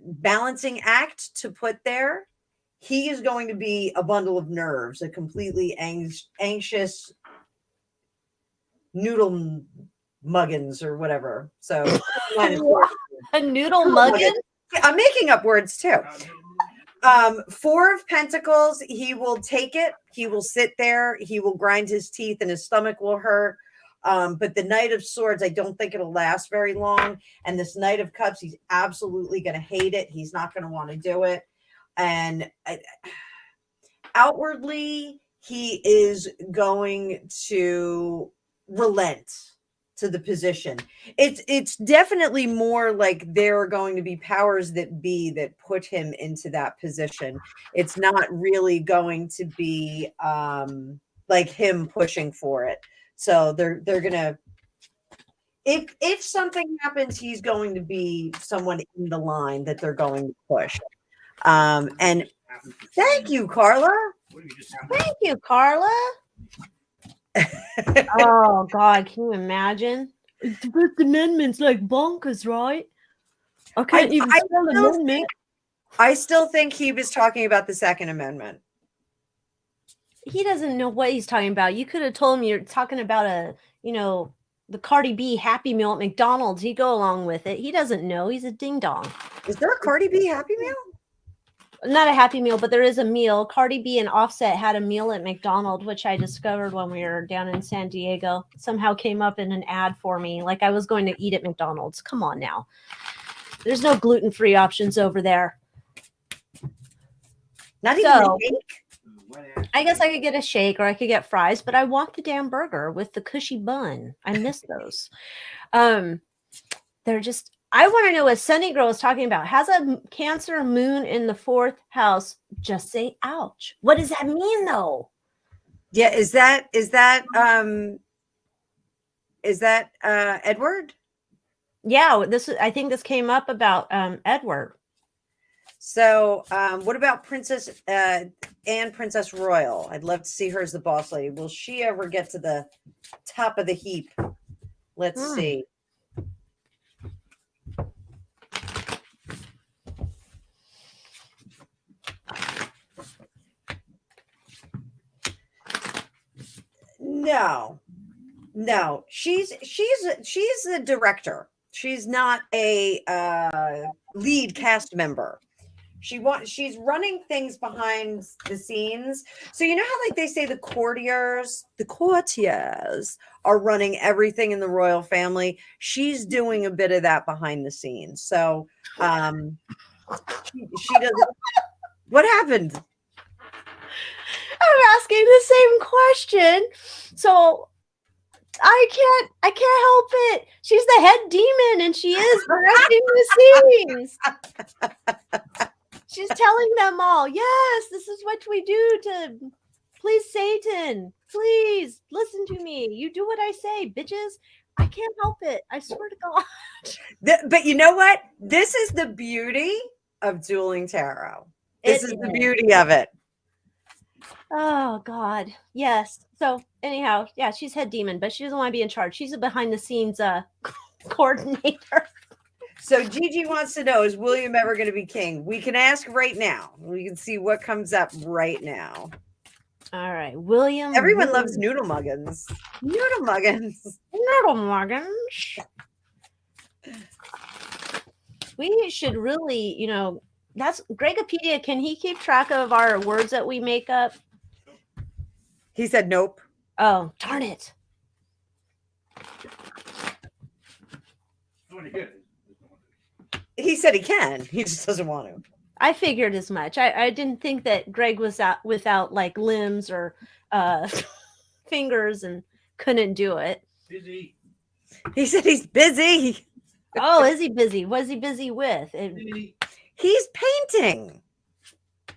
balancing act to put there. He is going to be a bundle of nerves, a completely anxious noodle muggins or whatever. So A noodle muggin? I'm making up words too. 4 of Pentacles, he will take it. He will sit there. He will grind his teeth and his stomach will hurt. But the Knight of Swords, I don't think it'll last very long. And this Knight of Cups, he's absolutely going to hate it. He's not going to want to do it. And outwardly, he is going to relent to the position. It's definitely more like there are going to be powers that be that put him into that position. It's not really going to be like him pushing for it. So they're gonna, if something happens, he's going to be someone in the line that they're going to push. And thank you, Carla. Thank you, Carla. Oh God, can you imagine? The Fifth Amendment's like bonkers, right? I can't even spell amendment. I still think he was talking about the Second Amendment. He doesn't know what he's talking about. You could have told him you're talking about the Cardi B Happy Meal at McDonald's. He'd go along with it. He doesn't know. He's a ding dong. Is there a Cardi B Happy Meal? Not a Happy Meal, but there is a meal. Cardi B and Offset had a meal at McDonald's, which I discovered when we were down in San Diego. Somehow came up in an ad for me, like I was going to eat at McDonald's. Come on now. There's no gluten-free options over there. Not even a shake? I guess I could get a shake or I could get fries, but I want the damn burger with the cushy bun. I miss those. They're just... I want to know what Sunny Girl is talking about. Has a Cancer moon in the 4th house. Just say ouch. What does that mean though? Yeah, is that Edward? Yeah, I think this came up about Edward. So what about Princess Anne, Princess Royal? I'd love to see her as the boss lady. Will she ever get to the top of the heap? Let's see. No, she's the director. She's not a lead cast member. She's running things behind the scenes. So you know how like they say the courtiers are running everything in the royal family. She's doing a bit of that behind the scenes. So she doesn't. What happened? I'm asking the same question. So I can't help it. She's the head demon and she is directing the scenes. She's telling them all, yes, this is what we do to please Satan. Please listen to me. You do what I say, bitches. I can't help it. I swear to God. But you know what? This is the beauty of Dueling Tarot. This is the beauty of it. Oh God. Yes. So anyhow, yeah, she's head demon, but she doesn't want to be in charge. She's a behind the scenes coordinator. So Gigi wants to know, is William ever going to be king? We can ask right now. We can see what comes up right now. All right. William. Everyone loves noodle muggins. Noodle muggins. Noodle muggins. We should really, that's Gregopedia. Can he keep track of our words that we make up? He said nope. Oh, darn it. He said he can. He just doesn't want to. I figured as much. I didn't think that Greg was without like limbs or fingers and couldn't do it. Busy. He said he's busy. Oh, is he busy? What's he busy with? He's painting.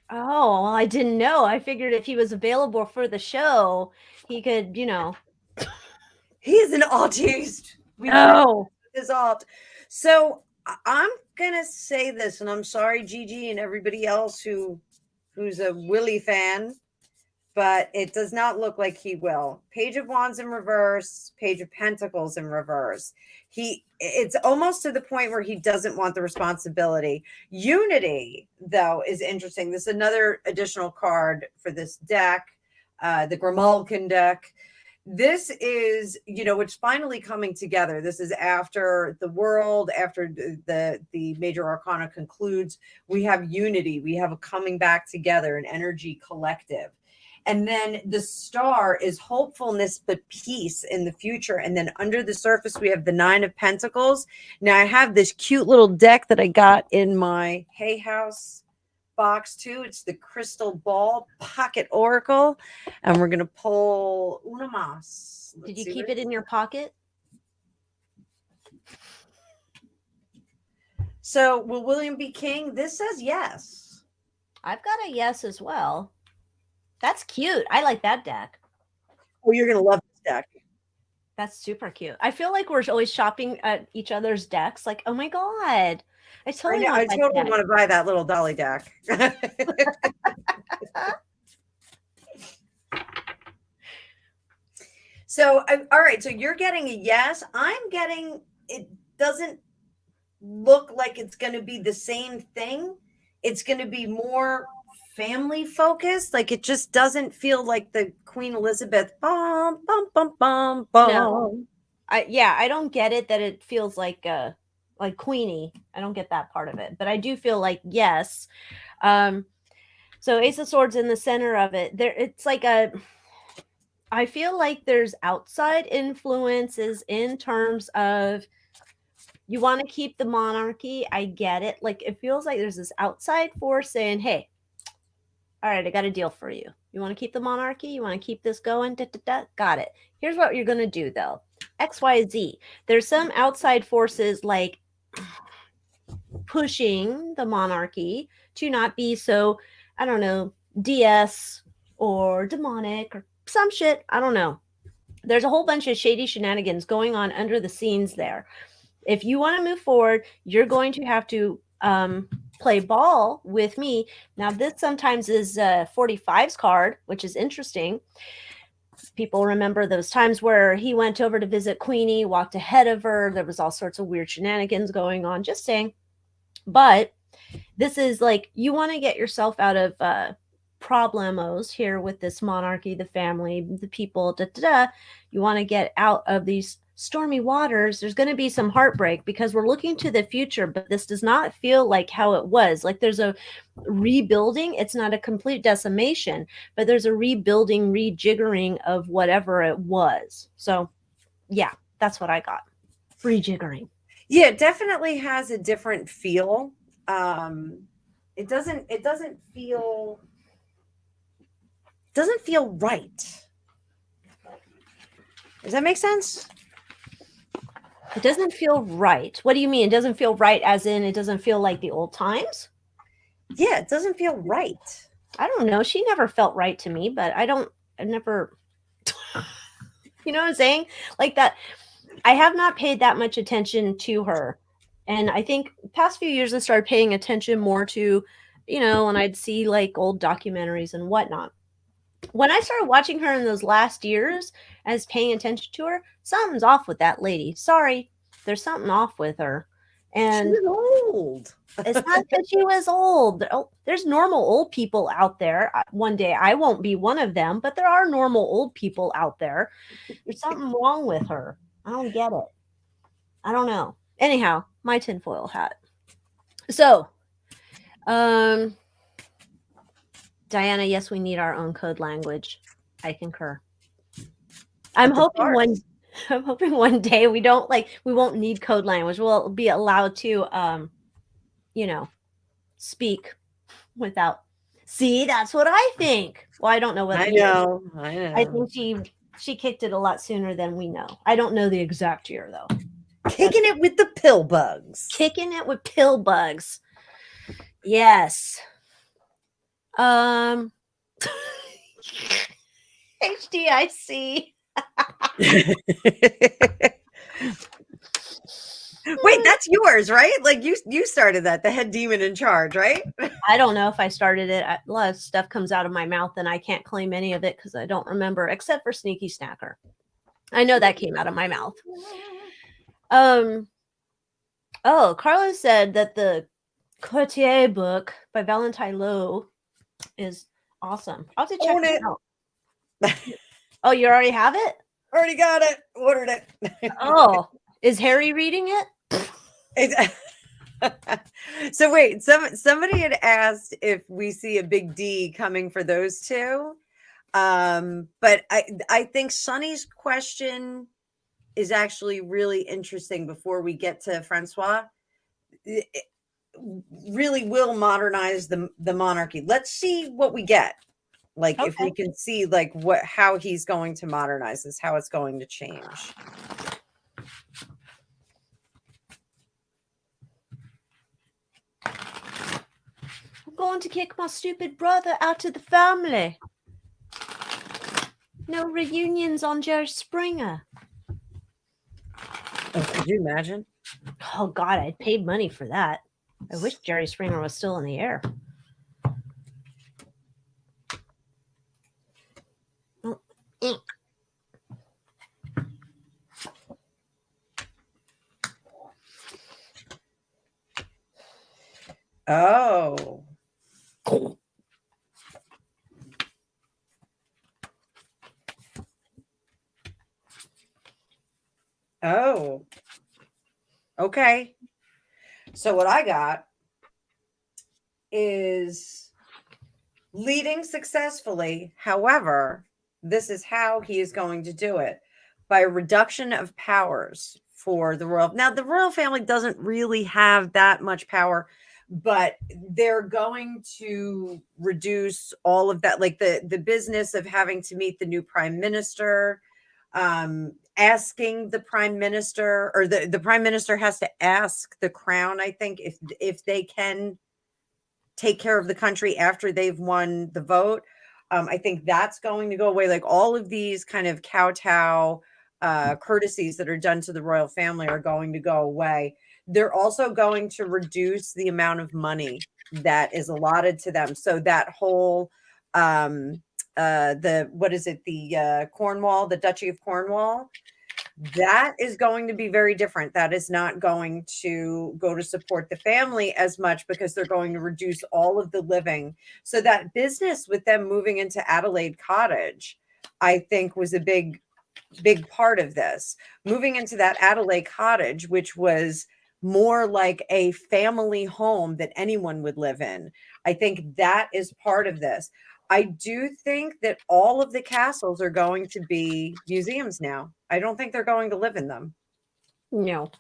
Oh, well, I didn't know. I figured if he was available for the show, he could, He's an artist. We can't Oh, his art. So I'm gonna say this, and I'm sorry, Gigi, and everybody else who's a Willie fan, but it does not look like he will. Page of Wands in reverse, Page of Pentacles in reverse. It's almost to the point where he doesn't want the responsibility. Unity, though, is interesting. This is another additional card for this deck, the Grimalkin deck. This is, it's finally coming together. This is after the world, after the major arcana concludes. We have unity. We have a coming back together, an energy collective. And then the star is hopefulness, but peace in the future. And then under the surface, we have the 9 of Pentacles. Now I have this cute little deck that I got in my Hay House box too. It's the Crystal Ball Pocket Oracle. And we're going to pull una más. did you keep it in your pocket? So will William be king? This says yes. I've got a yes as well. That's cute. I like that deck. Oh, you're going to love this deck. That's super cute. I feel like we're always shopping at each other's decks. Like, oh my God. I totally want to buy that little dolly deck. So, all right. So you're getting a yes. I'm getting, it doesn't look like it's going to be the same thing. It's going to be more family focused. Like it just doesn't feel like the Queen Elizabeth. Bum, bum, bum, bum, bum. No. I don't get it that it feels like Queenie. I don't get that part of it, but I do feel like yes. So Ace of Swords in the center of it. It's like I feel like there's outside influences in terms of you want to keep the monarchy. I get it. Like it feels like there's this outside force saying, "Hey, all right, I got a deal for you. You want to keep the monarchy? You want to keep this going? Da, da, da. Got it. Here's what you're going to do, though. X, Y, Z. There's some outside forces like pushing the monarchy to not be so, I don't know, DS or demonic or some shit. I don't know. There's a whole bunch of shady shenanigans going on under the scenes there. If you want to move forward, you're going to have to play ball with me. Now, this sometimes is 45's card, which is interesting. People remember those times where he went over to visit Queenie, walked ahead of her. There was all sorts of weird shenanigans going on, just saying. But this is like, you want to get yourself out of problemos here with this monarchy, the family, the people, da, da, da. You want to get out of these stormy waters. There's going to be some heartbreak because we're looking to the future, but this does not feel like how it was. Like there's a rebuilding. It's not a complete decimation, but there's a rebuilding, rejiggering of whatever it was. So yeah, that's what I got. Rejiggering. Yeah, it definitely has a different feel. It doesn't feel right. Does that make sense? It doesn't feel right. What do you mean? It doesn't feel right as in it doesn't feel like the old times? Yeah, it doesn't feel right. I don't know. She never felt right to me, but I never, you know what I'm saying? Like that. I have not paid that much attention to her. And I think past few years I started paying attention more to, when I'd see like old documentaries and whatnot. When I started watching her in those last years as paying attention to her, something's off with that lady. Sorry, there's something off with her. And she was old. It's not that she was old. There's normal old people out there. One day I won't be one of them, but there are normal old people out there. There's something wrong with her. I don't get it. I don't know. Anyhow, my tinfoil hat. So, Diana, yes, we need our own code language. I concur. I'm hoping one day we won't need code language. We'll be allowed to speak without. See, that's what I think. Well, I don't know what I know. I think she kicked it a lot sooner than we know. I don't know the exact year though. Kicking it with the pill bugs. Kicking it with pill bugs. Yes. Um, HDIC. Wait, that's yours, right? Like you started that, the head demon in charge, right? I don't know if I started it. A lot of stuff comes out of my mouth and I can't claim any of it because I don't remember, except for Sneaky Snacker. I know that came out of my mouth. Oh, Carlos said that the Courtier book by Valentine Lowe is awesome. I'll have to check Own it it. out. Oh, you already have it? Already got it. Ordered it. Oh, is Harry reading it? So wait, somebody had asked if we see a big D coming for those two. But I think Sonny's question is actually really interesting before we get to Francois. It really will modernize the monarchy. Let's see what we get. Like if we can see like how he's going to modernize this, how it's going to change. I'm going to kick my stupid brother out of the family. No reunions on Jerry Springer. Oh, could you imagine? Oh God, I'd paid money for that. I wish Jerry Springer was still in the air. Oh. Oh. Okay. So what I got is leading successfully. However, this is how he is going to do it, by a reduction of powers for the royal. Now, the royal family doesn't really have that much power, but they're going to reduce all of that, like the business of having to meet the new prime minister, asking the prime minister, or the prime minister has to ask the crown, I think, if they can take care of the country after they've won the vote. I think that's going to go away. Like all of these kind of kowtow courtesies that are done to the royal family are going to go away. They're also going to reduce the amount of money that is allotted to them. So that whole what is it, the Cornwall, the Duchy of Cornwall, that is going to be very different. That is not going to go to support the family as much, because they're going to reduce all of the living. So that business with them moving into Adelaide Cottage, I think, was a big part of this. Moving into that Adelaide Cottage, which was more like a family home that anyone would live in. I think that is part of this. I do think that all of the castles are going to be museums now. I don't think they're going to live in them. No,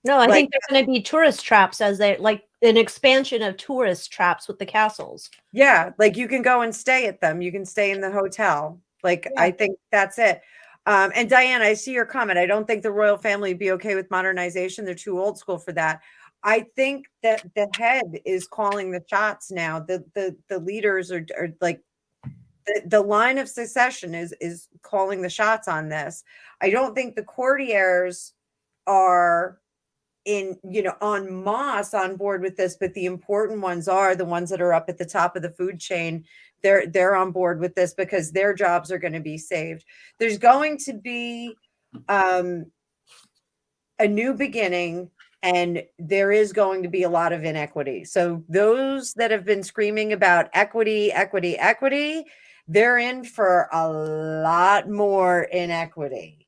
I think they're going to be tourist traps, as they like an expansion of tourist traps with the castles. Yeah, like you can go and stay at them. You can stay in the hotel. Like, yeah. I think that's it. And Diane, I see your comment. I don't think the royal family would be okay with modernization. They're too old school for that. I think that the head is calling the shots now. The leaders are like, the line of succession is calling the shots on this. I don't think the courtiers are en masse on board with this, but the important ones are the ones that are up at the top of the food chain. They're on board with this because their jobs are going to be saved. There's going to be a new beginning, and there is going to be a lot of inequity. So those that have been screaming about equity, they're in for a lot more inequity.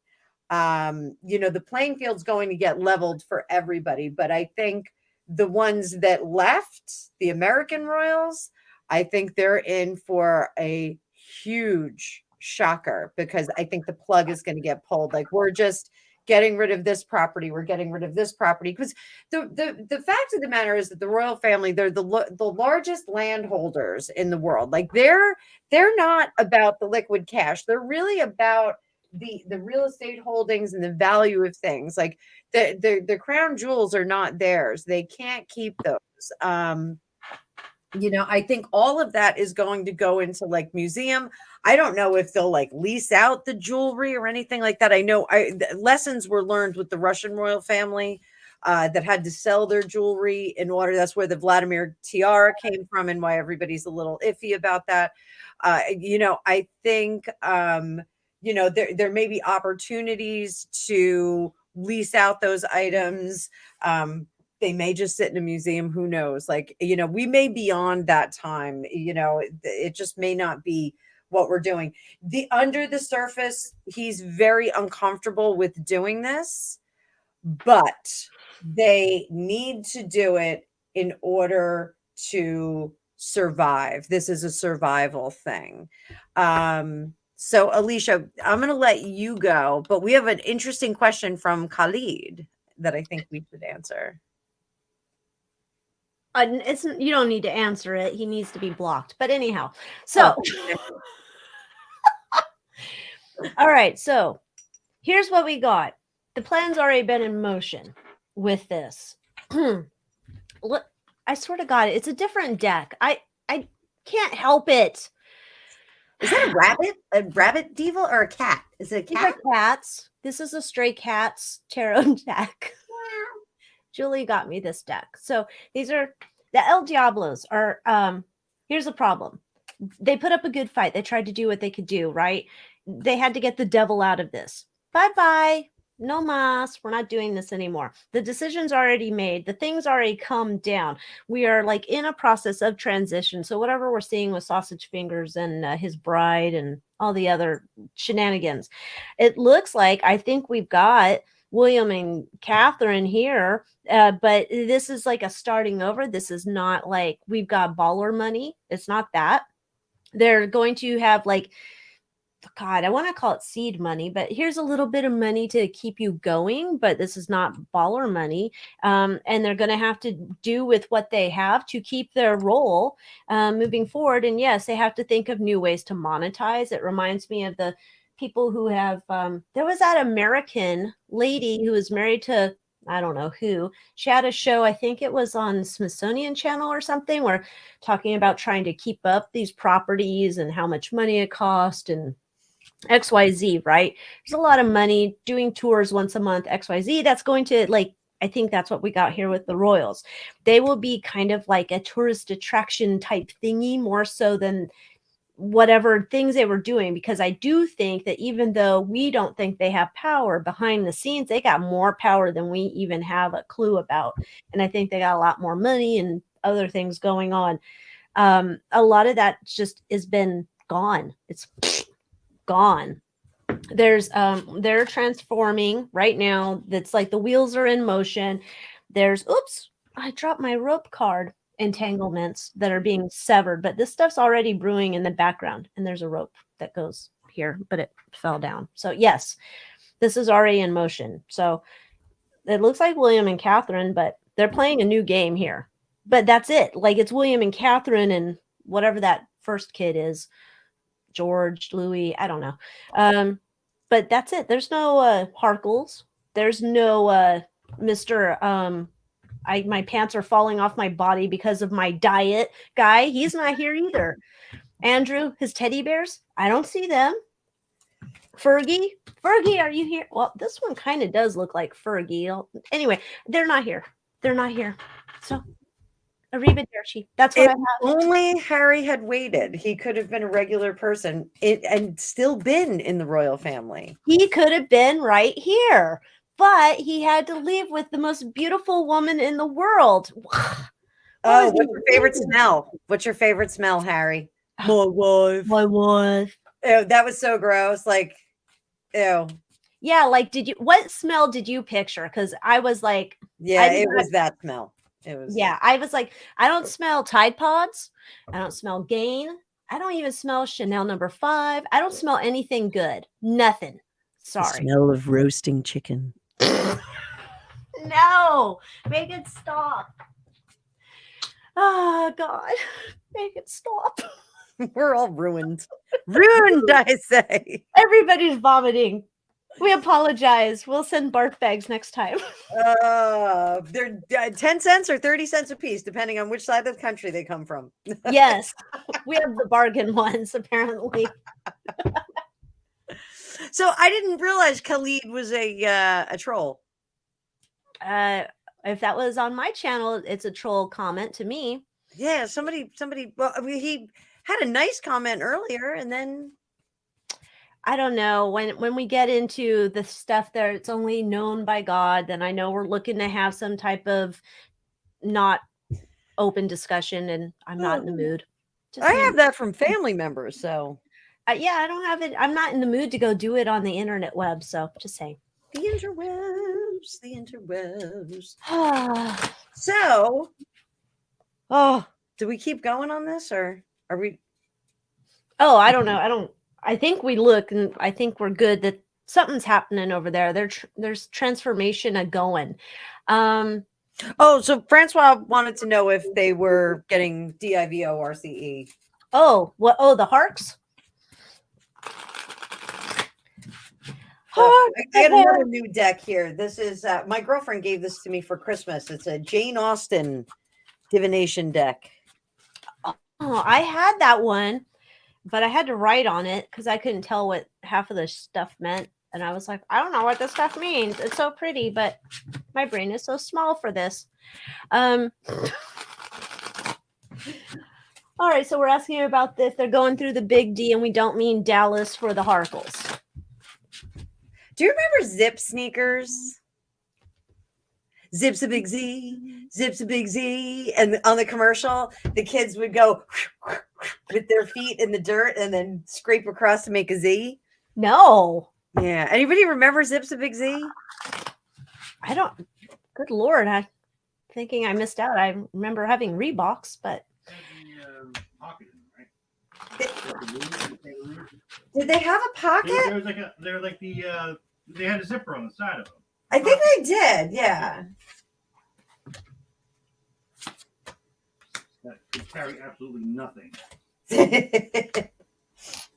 The playing field's going to get leveled for everybody, but I think the ones that left, the American royals, I think they're in for a huge shocker, because I think the plug is going to get pulled. Like, we're just getting rid of this property. We're getting rid of this property. Because the fact of the matter is that the royal family, they're the largest landholders in the world. Like, they're not about the liquid cash. They're really about the real estate holdings and the value of things. Like, the crown jewels are not theirs. They can't keep those. You know, I think all of that is going to go into like museum. I don't know if they'll like lease out the jewelry or anything like that. I know lessons were learned with the Russian royal family that had to sell their jewelry in order. That's where the Vladimir tiara came from, and why everybody's a little iffy about that. You know, I think you know, there may be opportunities to lease out those items. They may just sit in a museum. Who knows? Like, you know, we may be on that time. You know, it just may not be what we're doing. The under the surface, he's very uncomfortable with doing this, but they need to do it in order to survive. This is a survival thing. So Alycia, I'm going to let you go, but we have an interesting question from Khalid that I think we should answer. It's you don't need to answer it. He needs to be blocked. But anyhow, so all right. So here's what we got. The plan's already been in motion with this. Look, I sort of got it. It's a different deck. I can't help it. Is that a rabbit? A rabbit devil or a cat? Is it a cat? These are cats. This is a stray cats tarot deck. Julie got me this deck. So these are the El Diablos are here's the problem. They put up a good fight. They tried to do what they could do, right? They had to get the devil out of this. Bye-bye. No mas. We're not doing this anymore. The decision's already made. The thing's already come down. We are like in a process of transition. So whatever we're seeing with Sausage Fingers and his bride and all the other shenanigans, it looks like I think we've got William and Catherine here, but this is like a starting over. This is not like we've got baller money. It's not that. They're going to have like, God, I want to call it seed money, but here's a little bit of money to keep you going, but this is not baller money. And they're going to have to do with what they have to keep their role moving forward. And yes, they have to think of new ways to monetize. It reminds me of the people who have there was that American lady who was married to I don't know who. She had a show, I think it was on Smithsonian Channel or something, where talking about trying to keep up these properties and how much money it cost and XYZ, right? There's a lot of money doing tours once a month, XYZ. That's going to like I think that's what we got here with the Royals. They will be kind of like a tourist attraction type thingy more so than whatever things they were doing, because I do think that even though we don't think they have power behind the scenes, they got more power than we even have a clue about. And I think they got a lot more money and other things going on. A lot of that just has been gone. It's gone. There's they're transforming right now. That's like the wheels are in motion. There's oops, I dropped my rope card. Entanglements that are being severed, but this stuff's already brewing in the background, and there's a rope that goes here, but it fell down. So yes, this is already in motion. So it looks like William and Catherine, but they're playing a new game here. But that's it. Like it's William and Catherine and whatever that first kid is, George, Louis, I don't know. But that's it. There's no Harkles. There's no Mr. My pants are falling off my body because of my diet guy. He's not here either. Andrew, his teddy bears, I don't see them. Fergie, are you here? Well, this one kind of does look like Fergie. Anyway, they're not here. They're not here. So, arrivederci. That's what I have. Only Harry had waited. He could have been a regular person and still been in the royal family. He could have been right here. But he had to leave with the most beautiful woman in the world. Oh, what's your favorite smell? What's your favorite smell, Harry? My wife. My wife. Ew, that was so gross. Like, ew. Yeah, like what smell did you picture? Because I was like, yeah, it was that smell. It was I was like, I don't smell Tide Pods. I don't smell Gain. I don't even smell Chanel No. 5. I don't smell anything good. Nothing. Sorry. The smell of roasting chicken. No, make it stop. Oh God, make it stop. We're all ruined. Ruined, I say. Everybody's vomiting. We apologize. We'll send barf bags next time. They're 10 cents or 30 cents a piece, depending on which side of the country they come from. Yes, we have the bargain ones, apparently. So I didn't realize Khalid was a troll. If that was on my channel, it's a troll comment to me. Yeah, somebody. Well, I mean, he had a nice comment earlier, and then I don't know, when we get into the stuff that it's only known by God, then I know we're looking to have some type of not open discussion, and I'm not in the mood. Just I me. have that from family members. So Yeah, I don't have it. I'm not in the mood to go do it on the internet web. So just saying. the interwebs, the interwebs. So, oh, do we keep going on this, or are we? Oh, I don't know. I think we look, and I think we're good that something's happening over there. There's transformation going. Oh, so Francois wanted to know if they were getting DIVORCE. Oh, what? Oh, the Harks. I got another new deck here. This is my girlfriend gave this to me for Christmas. It's a Jane Austen divination deck. Oh, I had that one, but I had to write on it because I couldn't tell what half of the stuff meant. And I was like, I don't know what this stuff means. It's so pretty, but my brain is so small for this. All right, so we're asking you about if they're going through the big D, and we don't mean Dallas for the Harkles. Do you remember Zip sneakers? Zips a big Z, zips a big Z. And on the commercial, the kids would go with their feet in the dirt and then scrape across to make a Z. No. Yeah. Anybody remember Zips a big Z? I don't. Good Lord. I'm thinking I missed out. I remember having Reeboks, but. Pocket in it, right? Did they have a pocket? There was they had a zipper on the side of them. I think they did. Yeah. That could carry absolutely nothing. So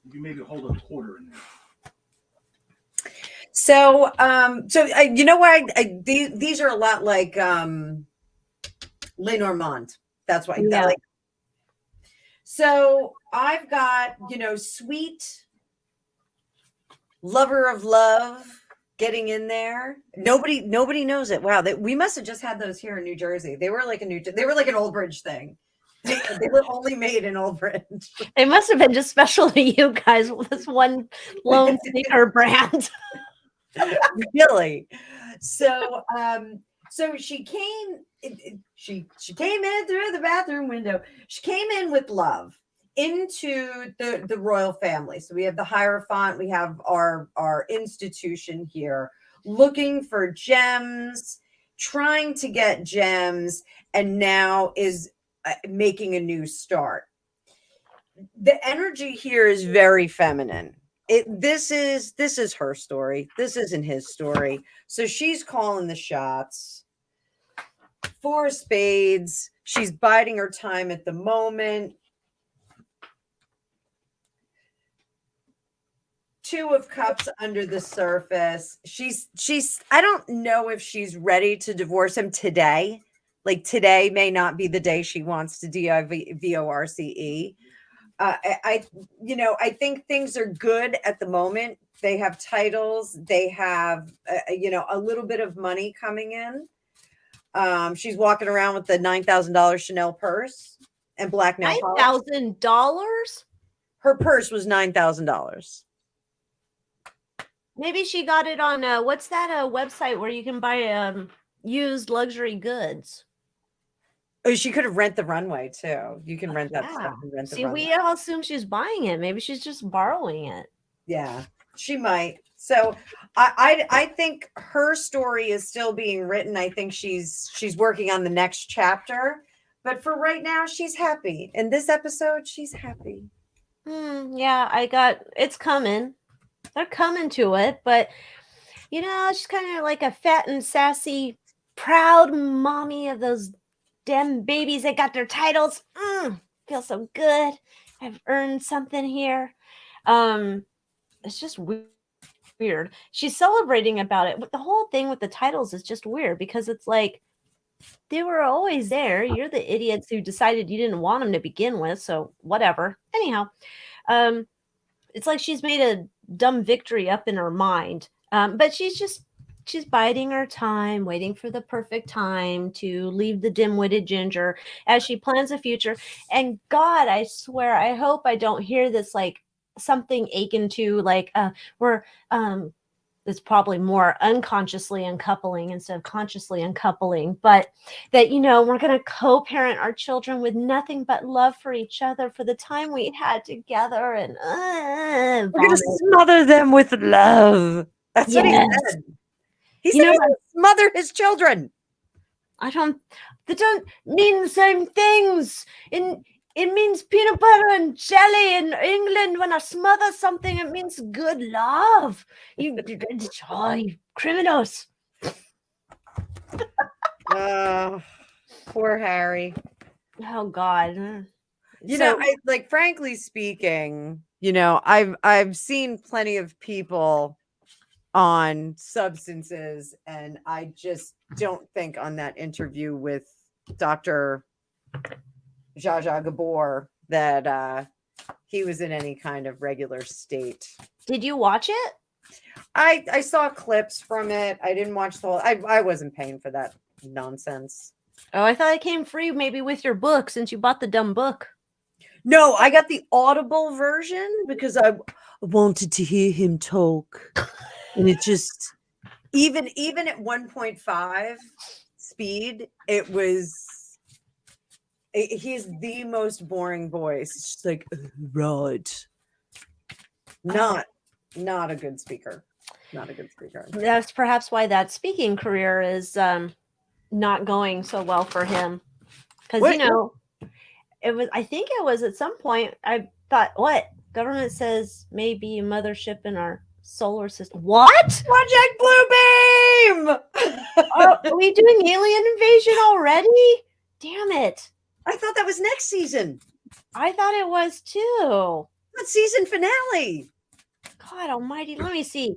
You can maybe hold a quarter in there. you know what? These are a lot like Lenormand. That's why. Yeah. So I've got, sweet lover of love getting in there. Nobody knows it. Wow, we must have just had those here in New Jersey. They were like an Old Bridge thing. They were only made in Old Bridge. It must have been just special to you guys with this one lone sneaker brand. Really. So she came she came in through the bathroom window. She came in with love into the royal family. So we have the Hierophant, we have our institution here looking for gems, trying to get gems, and now is making a new start. The energy here is very feminine. This is her story. This isn't his story. So she's calling the shots. 4 of spades. She's biding her time at the moment. 2 of cups under the surface. She's I don't know if she's ready to divorce him today. Like today may not be the day she wants to DIVORCE. I think things are good at the moment. They have titles. They have, a little bit of money coming in. She's walking around with the $9,000 Chanel purse and black nail polish. $9,000? Her purse was $9,000. Maybe she got it on what's that website where you can buy used luxury goods? Oh, she could have rent the runway too. You can rent that stuff and rent the runway. We all assume she's buying it. Maybe she's just borrowing it. Yeah, she might. So I think her story is still being written. I think she's working on the next chapter. But for right now, she's happy. In this episode, she's happy. Yeah, it's coming. They're coming to it, but she's kind of like a fat and sassy, proud mommy of those damn babies that got their titles. Feel so good. I've earned something here. It's just weird. weird. She's celebrating about it. But the whole thing with the titles is just weird because it's like they were always there. You're the idiots who decided you didn't want them to begin with. So whatever. Anyhow, it's like she's made a dumb victory up in her mind. But she's biding her time, waiting for the perfect time to leave the dim-witted Ginger as she plans a future. And God, I swear, I hope I don't hear this like something akin to like we're it's probably more unconsciously uncoupling instead of consciously uncoupling, but that, you know, we're going to co-parent our children with nothing but love for each other for the time we had together, and we're going to smother them with love. That's what he said. He said he would smother his children. They don't mean the same things. It means peanut butter and jelly in England. When I smother something, it means good love. You criminals. Poor Harry. Oh God. You know, frankly speaking, you know, I've seen plenty of people on substances, and I just don't think on that interview with Dr. Zsa Zsa Gabor that he was in any kind of regular state. Did you watch it? I saw clips from it. I didn't watch the whole. I wasn't paying for that nonsense. Oh, I thought it came free maybe with your book since you bought the dumb book. No, I got the Audible version because I wanted to hear him talk. And it just even at 1.5 speed, he's the most boring voice. It's just like, right. Not a good speaker. Not a good speaker. That's perhaps why that speaking career is not going so well for him. Because, you know, I think it was at some point, I thought, what? Government says maybe a mothership in our solar system. What? Project Bluebeam! Are we doing alien invasion already? Damn it. I thought that was next season. I thought it was too. What season finale? God almighty. Let me see.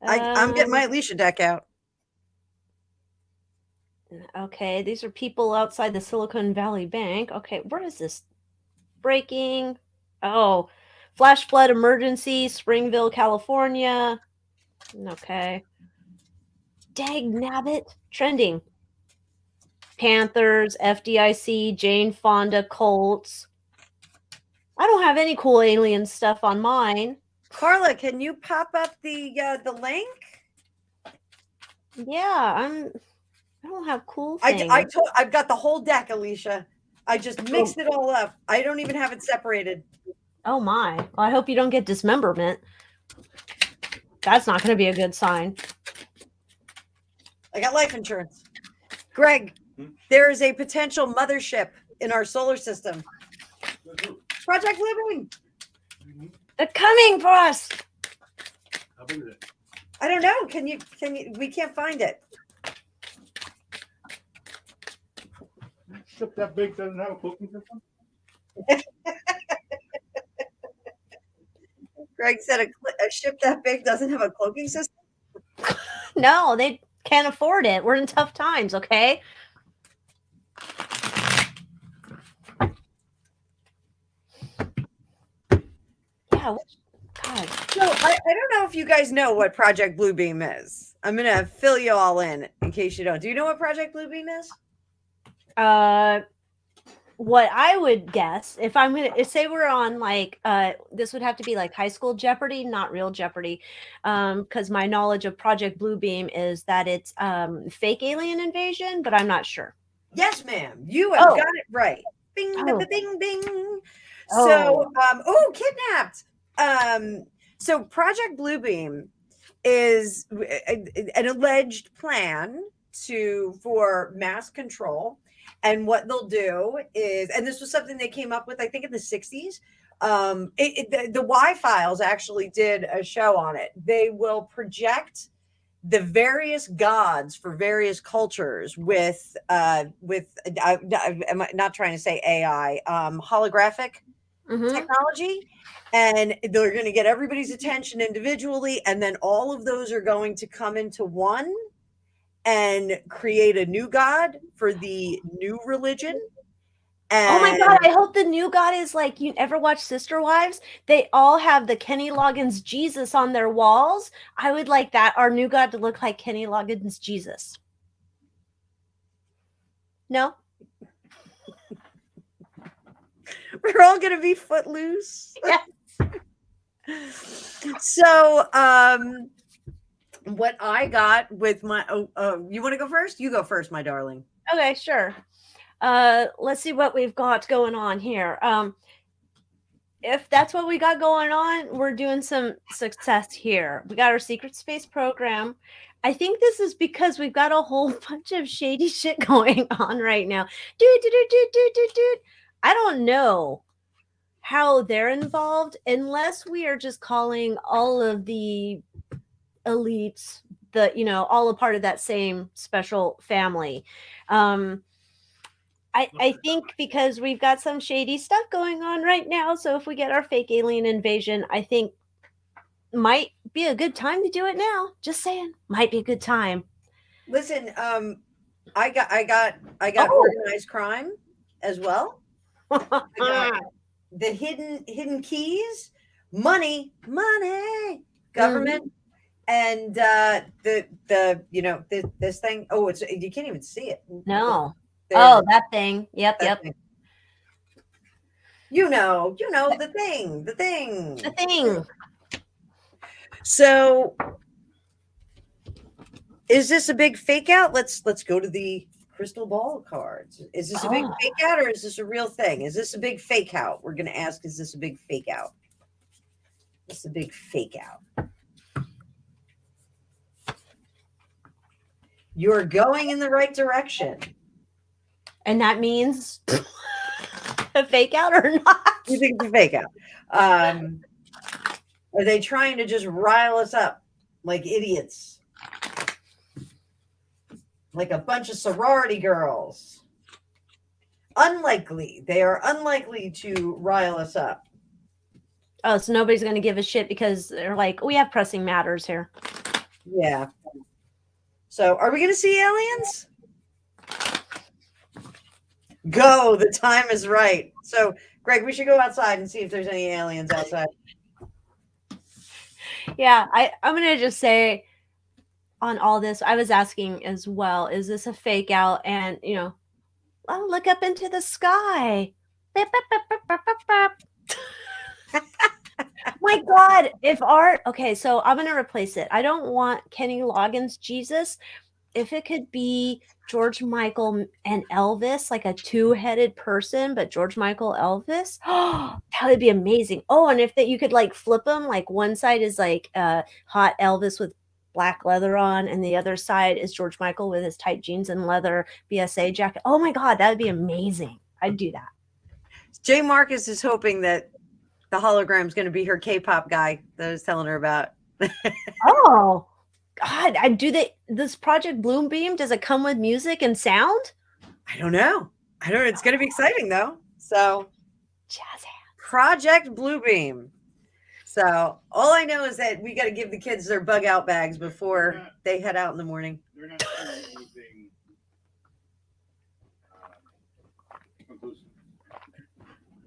I'm getting my Alycia deck out. Okay, these are people outside the Silicon Valley Bank. Okay, where is this? Breaking. Oh, flash flood emergency, Springville, California. Okay. Dag nabbit. Trending. Panthers, FDIC, Jane Fonda, Colts. I don't have any cool alien stuff on mine. Carla, can you pop up the link? Yeah, I don't have cool things. I've got the whole deck, Alycia. I just mixed it all up. I don't even have it separated. Oh my. Well, I hope you don't get dismemberment. That's not going to be a good sign. I got life insurance. Greg, there is a potential mothership in our solar system. Project Bluebeam. They're coming for us. How big is it? I don't know. Can you we can't find it. Ship that big doesn't have a cooking system? Greg said a ship that big doesn't have a cloaking system. No, they can't afford it. We're in tough times, okay? Yeah. God. So I don't know if you guys know what Project Bluebeam is. I'm gonna fill you all in case you don't. Do you know what Project Bluebeam is? What I would guess, if I'm gonna say we're on like this would have to be like high school Jeopardy, not real Jeopardy, because my knowledge of Project Bluebeam is that it's fake alien invasion, but I'm not sure. Yes, ma'am. You have got it right. Bing, bing, bing. So, kidnapped. So Project Bluebeam is an alleged plan for mass control. And what they'll do is, and this was something they came up with, I think in the 60s. The Y-Files actually did a show on it. They will project the various gods for various cultures with I'm not trying to say AI, holographic Mhm. technology, and they're going to get everybody's attention individually, and then all of those are going to come into one and create a new god for the new religion. Oh my And god, I hope the new god is like, you ever watch Sister Wives? They all have the Kenny Loggins Jesus on their walls. I would like that, our new god to look like Kenny Loggins Jesus. No? we're all going to be footloose. Yeah. So, what I got with my, you want to go first? You go first, my darling. Okay, sure. Let's see what we've got going on here. If that's what we got going on, we're doing some success here. We got our secret space program. I think this is because we've got a whole bunch of shady shit going on right now. Dude. I don't know how they're involved unless we are just calling all of the elites, all a part of that same special family. I think because we've got some shady stuff going on right now. So if we get our fake alien invasion, I think might be a good time to do it now. Just saying, might be a good time. Listen, I got organized crime as well. I got the hidden keys, money, government, and this thing. Oh, it's you can't even see it. No. There. Oh, that thing. Yep. Thing. You know the thing. The thing. So, is this a big fake out? Let's go to the crystal ball cards. Is this a big fake out, or is this a real thing? Is this a big fake out? We're going to ask, is this a big fake out? It's a big fake out. You're going in the right direction. And that means a fake out or not? You think it's a fake out? Are they trying to just rile us up like idiots? Like a bunch of sorority girls. Unlikely. They are unlikely to rile us up. Oh, so nobody's going to give a shit because they're like, we have pressing matters here. Yeah. So are we going to see aliens? Go. The time is right. So, Greg, we should go outside and see if there's any aliens outside. Yeah, I'm going to just say on all this, I was asking as well, is this a fake out? And, I'll look up into the sky. My God, okay, so I'm going to replace it. I don't want Kenny Loggins Jesus. If it could be George Michael and Elvis, like a two-headed person, but George Michael, Elvis, that would be amazing. Oh, and if you could like flip them, like one side is like hot Elvis with black leather on, and the other side is George Michael with his tight jeans and leather BSA jacket. Oh my God, that would be amazing. I'd do that. Jay Marcus is hoping that the hologram is going to be her K-pop guy that I was telling her about. Oh. God, this Project Bloombeam, does it come with music and sound? I don't know. It's going to be exciting though. So, jazz hands. Project Bluebeam. So, all I know is that we got to give the kids their bug out bags before they head out in the morning. They're not saying anything conclusive.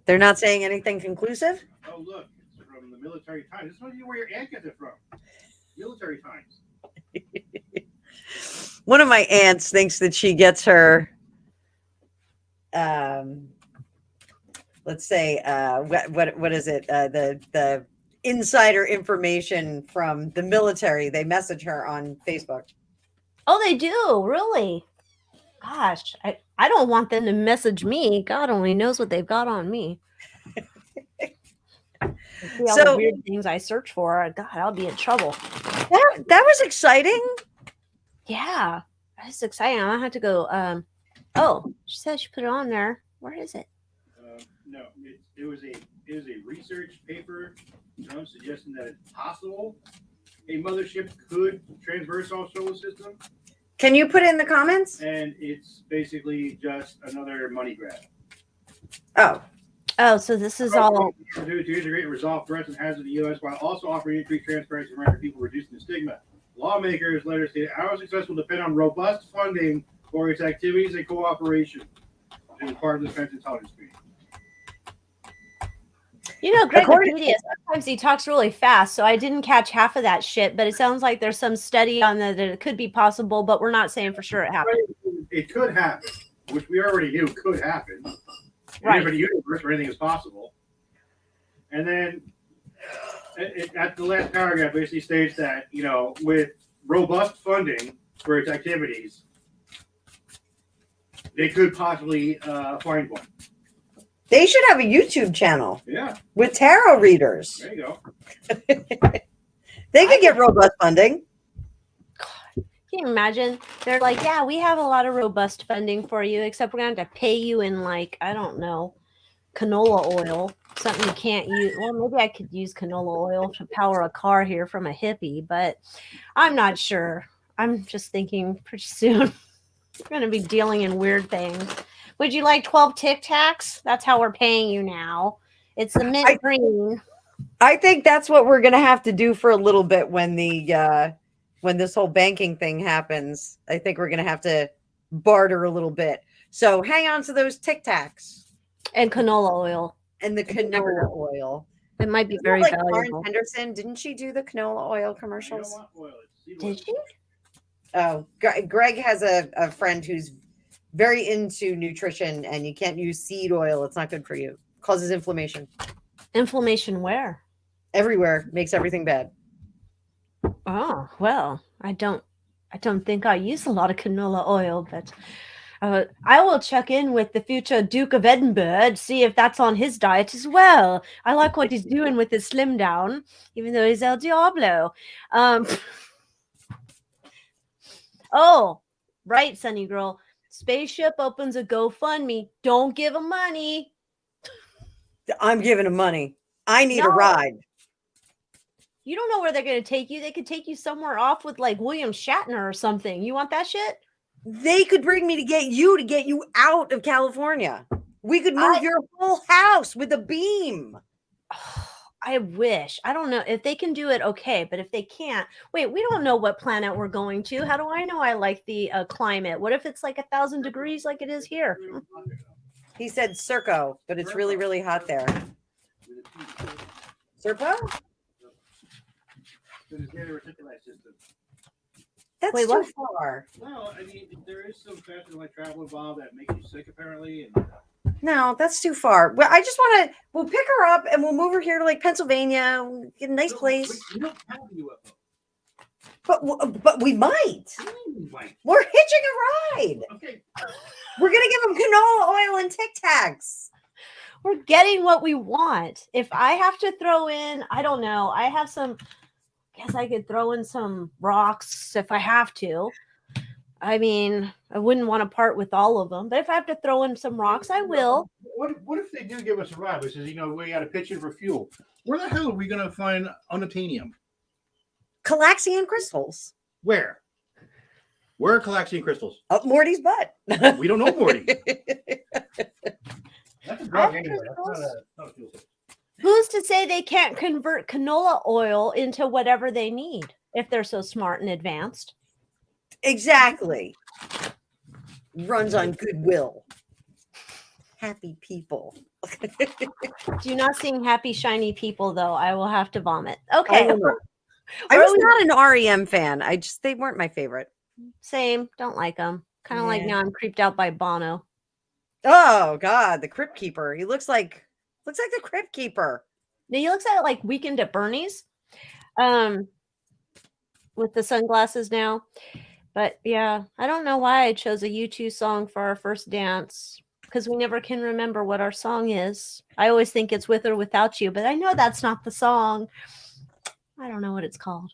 They're not saying anything conclusive? Oh, look, it's from the military times. This is where your aunt gets it from. Military times. One of my aunts thinks that she gets her let's say what is it, the insider information from the military. They message her on Facebook. Oh, they do? Really? Gosh, I don't want them to message me. God only knows what they've got on me. See all the weird things I search for. God, I'll be in trouble. That was exciting. Yeah, that's exciting. I'm gonna have to go. Oh, she said she put it on there. Where is it? No, it was a research paper suggesting that it's possible a mothership could transverse our solar system. Can you put it in the comments? And it's basically just another money grab. Oh. Oh, so this is all. To integrate and resolve threats and hazards in the U.S. while also offering increased transparency and American people, reducing the stigma. Lawmakers later stated our success will depend on robust funding for its activities and cooperation in part of the defense intelligence community. You know, Gregopedia, sometimes he talks really fast, so I didn't catch half of that shit, but it sounds like there's some study on that it could be possible, but we're not saying for sure it happened. It could happen, which we already knew could happen. Right. In the universe where anything is possible. And then at the last paragraph basically states that, you know, with robust funding for its activities, they could possibly find one. They should have a YouTube channel. Yeah. With tarot readers. There you go. They could get robust funding. Can you imagine? They're like, yeah, we have a lot of robust funding for you, except we're going to have to pay you in, like, I don't know, canola oil, something you can't use. Well, maybe I could use canola oil to power a car here from a hippie, but I'm not sure. I'm just thinking pretty soon we're going to be dealing in weird things. Would you like 12 Tic Tacs? That's how we're paying you now. It's the mint green. I think that's what we're going to have to do for a little bit when the when this whole banking thing happens. I think we're going to have to barter a little bit. So hang on to those Tic Tacs And canola oil. and the canola oil. It might be Isn't very that like valuable. Lauren Henderson, didn't she do the canola oil You don't commercials? want oil. It's seed Did oil. she? Oh, Greg has a friend who's very into nutrition, and you can't use seed oil. It's not good for you. Causes inflammation Inflammation where? everywhere. Makes everything bad. Oh, well, I don't think I use a lot of canola oil, but I will check in with the future Duke of Edinburgh to see if that's on his diet as well. I like what he's doing with his slim down, even though he's El Diablo. Oh, right, Sunny Girl. Spaceship opens a GoFundMe. Don't give him money. I'm giving him money. I need a No. ride. You don't know where they're going to take you. They could take you somewhere off with like William Shatner or something. You want that shit? They could bring me to get you out of California. We could move your whole house with a beam. I wish. I don't know if they can do it. Okay, but if they can't, wait. We don't know what planet we're going to. How do I know I like the climate? What if it's like 1,000 degrees like it is here? He said Serco, but it's really, really hot there. Serpo? That's Wait, too what? far. Well, I mean, there is some fashion like travel involved that makes you sick, apparently. And No, that's too far. Well, I just want to. We'll pick her up and we'll move her here to like Pennsylvania. We'll get a nice place. We don't have a UFO. But we might. We're hitching a ride. Okay. We're gonna give them canola oil and Tic Tacs. We're getting what we want. If I have to throw in, I don't know. I have some. Guess I could throw in some rocks if I have to. I mean, I wouldn't want to part with all of them, but if I have to throw in some rocks, I will. What if they do give us a ride? Which is, you know, we got to pitch in for fuel. Where the hell are we going to find unobtainium? Calaxian crystals. Where? Where are Calaxian crystals? Up Morty's butt. We don't know Morty. That's a drug I have anyway. That's crystals. not a fuel source. Who's to say they can't convert canola oil into whatever they need if they're so smart and advanced? Exactly. Runs on goodwill. Happy people. Do not seeing happy, shiny people, though. I will have to vomit. Okay. I was not an REM fan. They weren't my favorite. Same. Don't like them. Kind of like Yeah. now I'm creeped out by Bono. Oh God, the Crypt Keeper. He looks like the Crypt Keeper. Now he looks at like Weekend at Bernie's, with the sunglasses now. But yeah, I don't know why I chose a U2 song for our first dance because we never can remember what our song is. I always think it's With or Without You, but I know that's not the song. I don't know what it's called.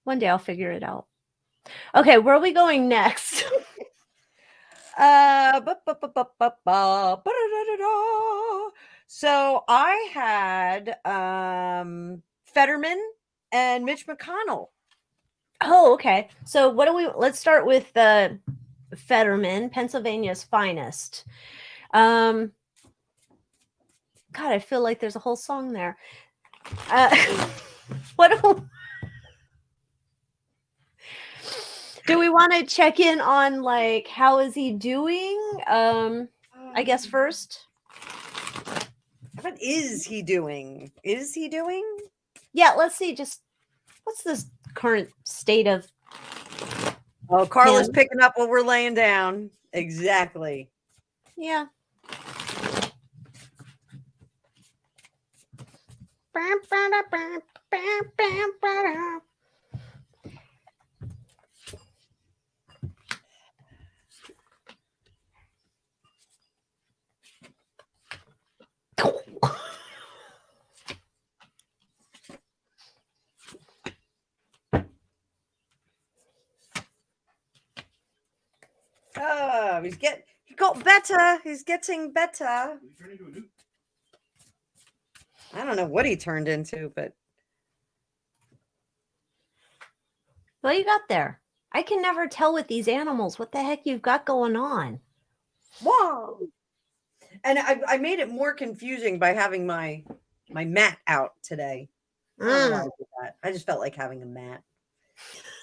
One day I'll figure it out. Okay, where are we going next? So I had Fetterman and Mitch McConnell. Oh, okay. So let's start with the Fetterman, Pennsylvania's finest. God, I feel like there's a whole song there. What do we want to check in on? Like, how is he doing? I guess first. What is he doing? Is he doing? Yeah, let's see. Just what's this current state of? Oh, Carla's him? picking up what we're laying down. Exactly. Yeah. Oh, he got better. He's getting better. He turned into a newt. I don't know what he turned into, but What you got there? I can never tell with these animals what the heck you've got going on. whoa. And I made it more confusing by having my mat out today. I don't know why I did that. I just felt like having a mat.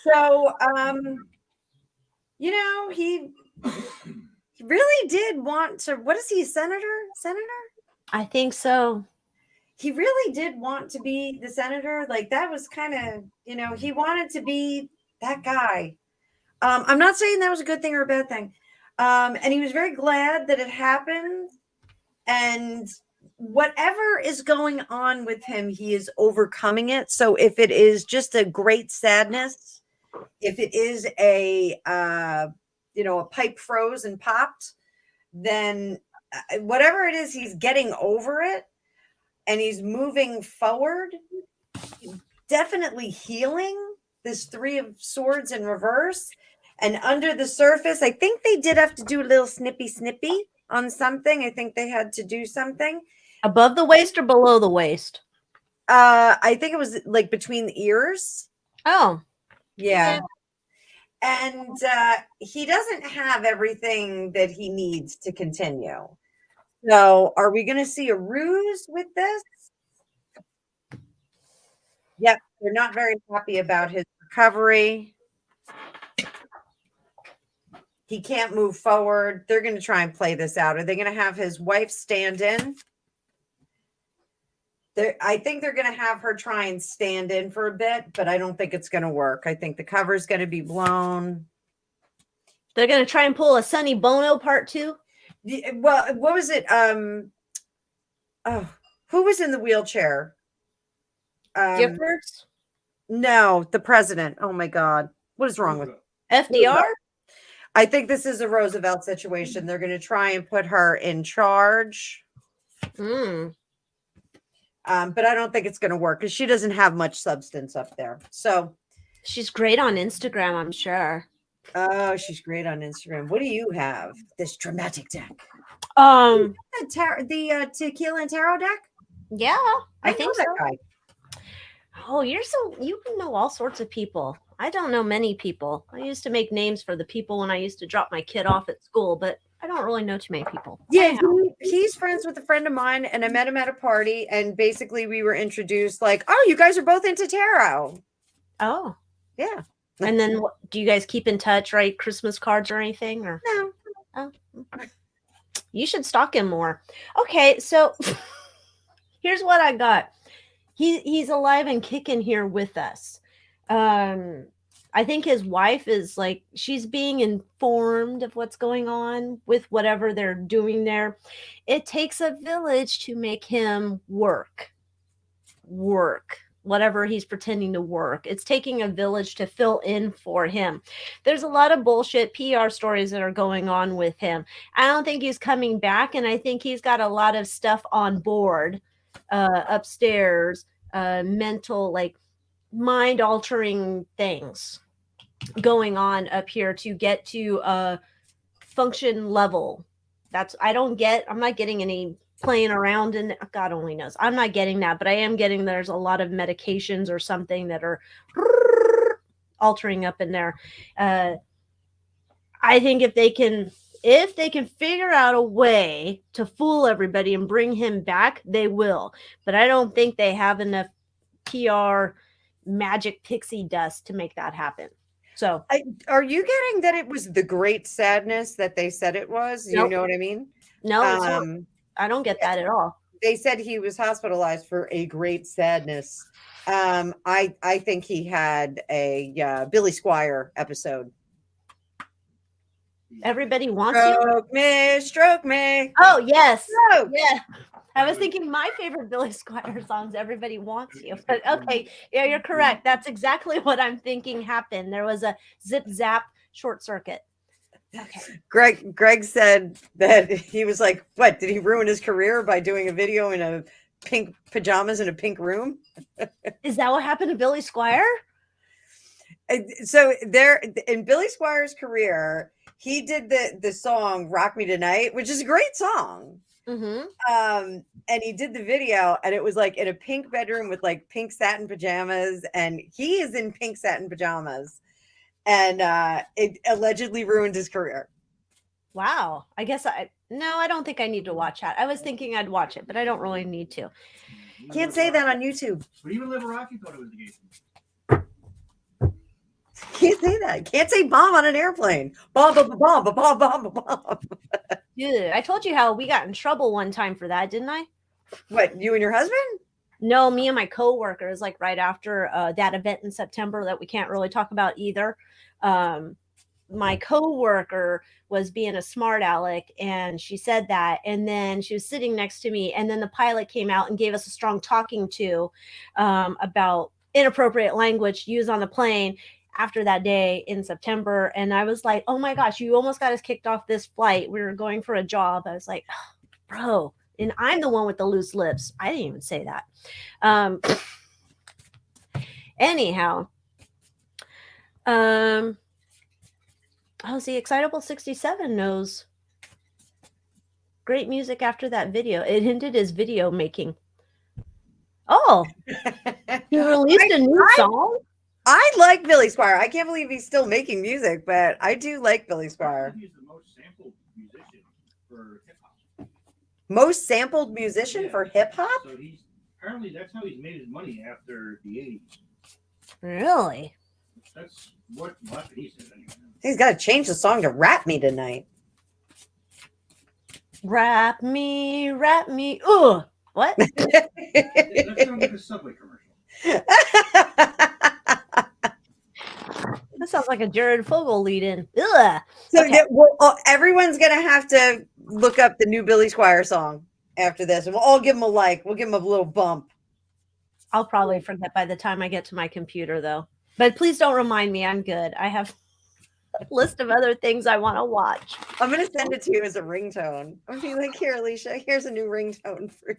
So, he really did want to. What is he, senator? I think so. He really did want to be the senator. Like, that was kind of, he wanted to be that guy. I'm not saying that was a good thing or a bad thing. And he was very glad that it happened. And whatever is going on with him, he is overcoming it. So if it is just a great sadness, if it is a pipe froze and popped, then whatever it is, he's getting over it and he's moving forward, definitely healing this 3 of Swords in reverse. And under the surface, I think they did have to do a little snippy on something. I think they had to do something. Above the waist or below the waist? I think it was like between the ears. Oh. Yeah. And he doesn't have everything that he needs to continue. So are we going to see a ruse with this? Yep. They're not very happy about his recovery. He can't move forward. They're going to try and play this out. Are they going to have his wife stand in? I think they're going to have her try and stand in for a bit, but I don't think it's going to work. I think the cover is going to be blown. They're going to try and pull a Sonny Bono part 2? Well, what was it? Who was in the wheelchair? Giffords? No, the president. Oh my God. What is wrong with FDR? I think this is a Roosevelt situation. They're going to try and put her in charge. Mm. But I don't think it's going to work because she doesn't have much substance up there. So she's great on Instagram, I'm sure. Oh, she's great on Instagram. What do you have? This dramatic deck. The Tequila and Tarot deck? Yeah, I think that so. guy. Oh, you know all sorts of people. I don't know many people. I used to make names for the people when I used to drop my kid off at school, but I don't really know too many people. Yeah, he's friends with a friend of mine, and I met him at a party, and basically we were introduced like, oh, you guys are both into tarot. Oh. Yeah. And then do you guys keep in touch, write Christmas cards or anything? Or no. Oh. You should stalk him more. Okay, so here's what I got. He's alive and kicking here with us. I think his wife is like, she's being informed of what's going on with whatever they're doing there. It takes a village to make him work whatever he's pretending to work. It's taking a village to fill in for him. There's a lot of bullshit PR stories that are going on with him. I don't think he's coming back, and I think he's got a lot of stuff on board upstairs, mental, like mind-altering things going on up here to get to a function level. I'm not getting any playing around, and God only knows. I'm not getting that, but I am getting there's a lot of medications or something that are altering up in there. I think if they can if they can figure out a way to fool everybody and bring him back, they will. But I don't think they have enough PR magic pixie dust to make that happen. So, Are you getting that it was the great sadness that they said it was? You Nope. know what I mean? no, it's not. I don't get that at all. They said he was hospitalized for a great sadness. I think he had a Billy Squire episode. Everybody wants you. Stroke me, stroke me. Oh, yes. Stroke. Yeah. I was thinking my favorite Billy Squire song is Everybody Wants You. But okay, yeah, you're correct. That's exactly what I'm thinking happened. There was a zip zap short circuit. Okay. Greg said that he was like, what, did he ruin his career by doing a video in a pink pajamas in a pink room? Is that what happened to Billy Squire? So there in Billy Squire's career, he did the song Rock Me Tonight, which is a great song. Mm-hmm. And he did the video, and it was like in a pink bedroom with like pink satin pajamas, and he is in pink satin pajamas, and it allegedly ruined his career. Wow. I guess I don't think I need to watch that. I was thinking I'd watch it, but I don't really need to. Can't say that on YouTube. But even Live Rocky thought it was the gay thing. Can't say that. Can't say bomb on an airplane. Bomb, bomb, bomb, bomb, bomb, bomb, bomb. Dude, I told you how we got in trouble one time for that, didn't I? What, you and your husband? No, me and my coworkers, like right after that event in September that we can't really talk about either. My coworker was being a smart aleck, and she said that, and then she was sitting next to me, and then the pilot came out and gave us a strong talking to about inappropriate language used on the plane after that day in September. And I was like, oh my gosh, you almost got us kicked off this flight. We were going for a job. I was like, oh, bro. And I'm the one with the loose lips. I didn't even say that. Anyhow. Oh, see, Excitable 67 knows. Great music after that video. It hinted his video making. Oh, he released a new song? I like Billy Squire. I can't believe he's still making music, but I do like Billy Squire. He's the most sampled musician for hip hop. Most sampled musician for hip hop? So he's apparently that's how he's made his money after the 80s. Really? That's what he said anyway. He's got to change the song to Rap Me Tonight. Rap me. Ugh. What? That sounds like a Subway commercial. That sounds like a Jared Fogle lead-in. Ugh. So Okay. everyone's going to have to look up the new Billy Squire song after this, and we'll all give him a like. We'll give him a little bump. I'll probably forget by the time I get to my computer, though. But please don't remind me. I'm good. I have a list of other things I want to watch. I'm going to send it to you as a ringtone. I'm be like, here, Alycia, here's a new ringtone for